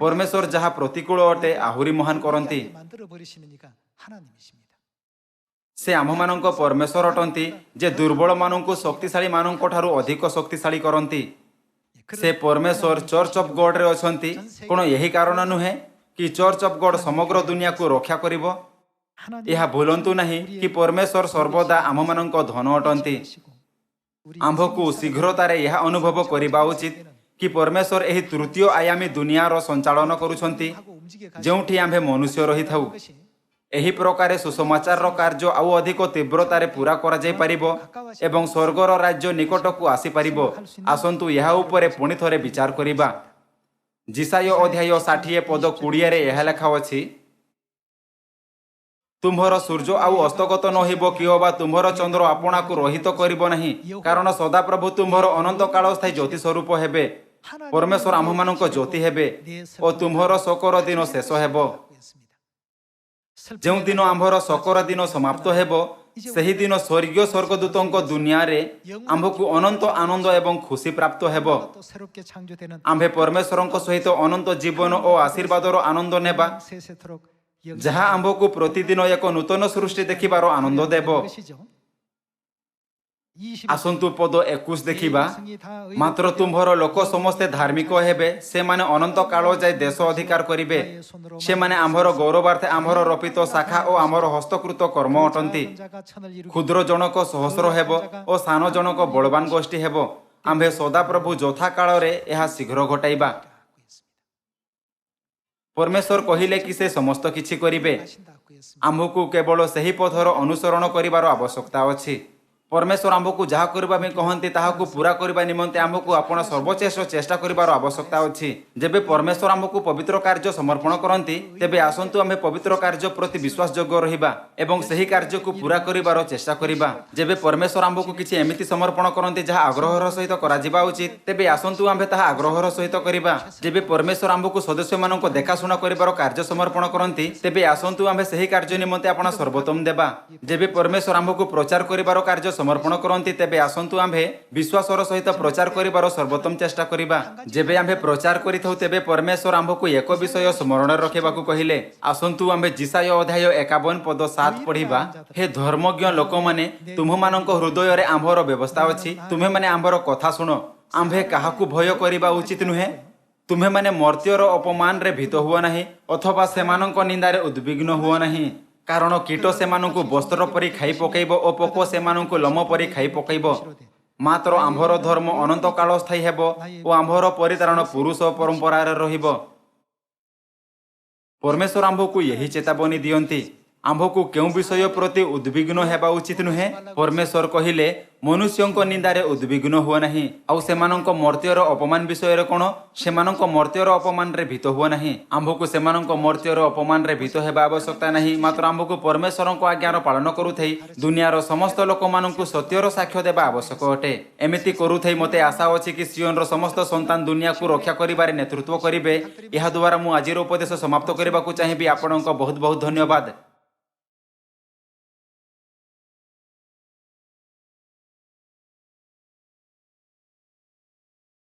ପରମେଶ୍ୱର ଯାହା ପ୍ରତିକୂଳ ଅଟେ ଆହୁରି ମହାନ କରନ୍ତି। ସେ ଆମ୍ଭମାନଙ୍କ ପରମେଶ୍ୱର ଅଟନ୍ତି, ଯେ ଦୁର୍ବଳମାନଙ୍କୁ ଶକ୍ତିଶାଳୀ ମାନଙ୍କ ଠାରୁ ଅଧିକ ଶକ୍ତିଶାଳୀ କରନ୍ତି। ସେ ପରମେଶ୍ୱର ଚର୍ଚ୍ଚ ଅଫ୍ ଗଡରେ ଅଛନ୍ତି। କ'ଣ ଏହି କାରଣ ନୁହେଁ କି ଚର୍ଚ୍ଚ ଅଫ୍ ଗଡ ସମଗ୍ର ଦୁନିଆକୁ ରକ୍ଷା କରିବ? ଏହା ଭୁଲନ୍ତୁ ନାହିଁ କି ପରମେଶ୍ୱର ସର୍ବଦା ଆମ୍ଭମାନଙ୍କ ଧନ ଅଟନ୍ତି। ଆମ୍ଭକୁ ଶୀଘ୍ରତାରେ ଏହା ଅନୁଭବ କରିବା ଉଚିତ କି ପରମେଶ୍ୱର ଏହି ତୃତୀୟ ଆୟାମୀ ଦୁନିଆର ସଞ୍ଚାଳନ କରୁଛନ୍ତି, ଯେଉଁଠି ଆମ୍ଭେ ମନୁଷ୍ୟ ରହିଥାଉ। ଏହି ପ୍ରକାରେ ସୁସମାଚାରର କାର୍ଯ୍ୟ ଆଉ ଅଧିକ ତୀବ୍ରତାରେ ପୁରା କରାଯାଇପାରିବ ଏବଂ ସ୍ୱର୍ଗର ରାଜ୍ୟ ନିକଟକୁ ଆସିପାରିବ। ଆସନ୍ତୁ ଏହା ଉପରେ ପୁଣି ଥରେ ବିଚାର କରିବା। ଯିଶାୟ ଅଧ୍ୟାୟ 60 ପଦ 20ରେ ଏହା ଲେଖା ଅଛି, ତୁମ୍ଭର ସୂର୍ଯ୍ୟ ଆଉ ଅସ୍ତଗତ ନହେବ କିମ୍ବା ତୁମ୍ଭର ଚନ୍ଦ୍ର ଆପଣାକୁ ରହିତ କରିବ ନାହିଁ, କାରଣ ସଦାପ୍ରଭୁ ତୁମ୍ଭର ଅନନ୍ତ କାଳ ସ୍ଥାୟୀ ଜ୍ୟୋତି ସ୍ୱରୂପ ହେବେ। ପରମେଶ୍ୱର ଆମ୍ଭମାନଙ୍କ ଜ୍ୟୋତି ହେବେ ଓ ତୁମ୍ଭର ଶୋକର ଦିନ ଶେଷ ହେବ। ଯେଉଁଦିନ ଆମ୍ଭର ଶୋକର ଦିନ ସମାପ୍ତ ହେବ, ସେହିଦିନ ସ୍ୱର୍ଗୀୟ ସ୍ୱର୍ଗଦୂତଙ୍କ ଦୁନିଆରେ ଆମ୍ଭକୁ ଅନନ୍ତ ଆନନ୍ଦ ଏବଂ ଖୁସି ପ୍ରାପ୍ତ ହେବ। ଆମ୍ଭେ ପରମେଶ୍ୱରଙ୍କ ସହିତ ଅନନ୍ତ ଜୀବନ ଓ ଆଶୀର୍ବାଦର ଆନନ୍ଦ ନେବା, ଯାହା ଆମ୍ଭକୁ ପ୍ରତିଦିନ ଏକ ନୂତନ ସୃଷ୍ଟି ଦେଖିବାର ଆନନ୍ଦ ଦେବ। ଆସନ୍ତୁ ପଦ 21 ଦେଖିବା। ମାତ୍ର ତୁମ୍ଭର ଲୋକ ସମସ୍ତେ ଧାର୍ମିକ ହେବେ, ସେମାନେ ଅନନ୍ତ କାଳ ଯାଏ ଦେଶ ଅଧିକାର କରିବେ। ସେମାନେ ଆମ୍ଭର ଗୌରବାର୍ଥେ ଆମ୍ଭର ରୋପିତ ଶାଖା ଓ ଆମର ହସ୍ତକୃତ କର୍ମ ଅଟନ୍ତି। କ୍ଷୁଦ୍ର ଜଣକ ସହସ୍ର ହେବ ଓ ସାନ ଜଣକ ବଳବାନ ଗୋଷ୍ଠୀ ହେବ। ଆମ୍ଭେ ସଦାପ୍ରଭୁ ଯଥା କାଳରେ ଏହା ଶୀଘ୍ର ଘଟାଇବା। ପରମେଶ୍ୱର କହିଲେ କି ସେ ସମସ୍ତ କିଛି କରିବେ। ଆମ୍ଭକୁ କେବଳ ସେହି ପଥର ଅନୁସରଣ କରିବାର ଆବଶ୍ୟକତା ଅଛି। ପରମେଶ୍ୱର ଆମ୍ଭକୁ ଯାହା କରିବା ପାଇଁ କହନ୍ତି ତାହାକୁ ପୁରା କରିବା ନିମନ୍ତେ ଆମ୍ଭକୁ ଆପଣ ସର୍ବଶ୍ରେଷ୍ଠ ଚେଷ୍ଟା କରିବାର ଆବଶ୍ୟକତା ଅଛି। ଯେବେ ପରମେଶ୍ୱର ଆମ୍ଭକୁ ପବିତ୍ର କାର୍ଯ୍ୟ ସମର୍ପଣ କରନ୍ତି, ତେବେ ଆସନ୍ତୁ ଆମ୍ଭେ ପବିତ୍ର କାର୍ଯ୍ୟ ପ୍ରତି ବିଶ୍ୱାସଯୋଗ୍ୟ ରହିବା ଏବଂ ସେହି କାର୍ଯ୍ୟକୁ ପୁରା କରିବାର ଚେଷ୍ଟା କରିବା। ଯେବେ ପରମେଶ୍ୱର ଆମ୍ଭକୁ କିଛି ଏମିତି ସମର୍ପଣ କରନ୍ତି ଯାହା ଆଗ୍ରହର ସହିତ କରାଯିବା ଉଚିତ, ତେବେ ଆସନ୍ତୁ ଆମ୍ଭେ ତାହା ଆଗ୍ରହର ସହିତ କରିବା। ଯେବେ ପରମେଶ୍ୱର ଆମ୍ଭକୁ ସଦସ୍ୟମାନଙ୍କୁ ଦେଖାଶୁଣା କରିବାର କାର୍ଯ୍ୟ ସମର୍ପଣ କରନ୍ତି, ତେବେ ଆସନ୍ତୁ ଆମ୍ଭେ ସେହି କାର୍ଯ୍ୟ ନିମନ୍ତେ ଆପଣ ସର୍ବୋତ୍ତମ ଦେବା। ଯେବେ ପରମେଶ୍ୱର ଆମ୍ଭକୁ ପ୍ରଚାର କରିବାର କାର୍ଯ୍ୟ समर्पण करती तेबे आसंतु आम्भे विश्वासर सहित प्रचार करिबार सर्वोत्तम चेष्टा करिबा। जेबे आम्भे प्रचार करिथौ तेबे परमेश्वर आम्भकु एक विषय स्मरण रखिबाकु कहिले। आसंतु आम्भे जिसाय अध्याय 51 पद 7 पढ़िबा। हे धर्मज्ञ लोक माने तुम्हमानंक हृदय रे आम्भर व्यवस्था अछि, तुम्हे माने आम्भर कथा सुनो। आम्भे काहाकु भय करिबा उचित नुहे। तुम्हे माने मर्त्यर अपमान रे भीत हुआ नहीं अथवा सेमानंक निंदारे उद्विग्न हुआ नहीं, कारण कीट सेमानंकु वस्त्र परि खाई पकैब ओ पोक सेमानंकु लम परि खाई पकैब। मात्र आम्भर धर्म अनंत काल स्थायी हेबो ओ आम्भर परितारण पुरुष परंपरा रे रहिबो। परमेश्वर आम्भकु यही चेतावनी दियंती, आम्भकु केउ विषय प्रति उद्विग्न हेबा उचित नुहे। परमेश्वर कहिले मनुष्यंक निंदारे उद्विग्न हुआ नहीं। आउ सेमानंक मर्त्यर अपमान विषय रे कोन, सेमानंक मर्त्यर अपमान रे भीत हुआ नहीं। आम्भकु सेमानंक मर्त्यर अपमान रे भीत हेबा आवश्यकता नहीं, मात्र आम्भकु परमेश्वरंक आज्ञार पालन करुथै दुनियार समस्त लोक मानंकु सत्यर साक्ष्य देबा आवश्यक अटे। एमिति करुथै मते आशा अछि कि सियोनर समस्त संतान दुनिया को रक्षा करिबारे नेतृत्व करिवे। एहा द्वारा मु आजिर उपदेश समाप्त करिबाकु चाहिबी। आपणक बहुत बहुत धन्यवाद।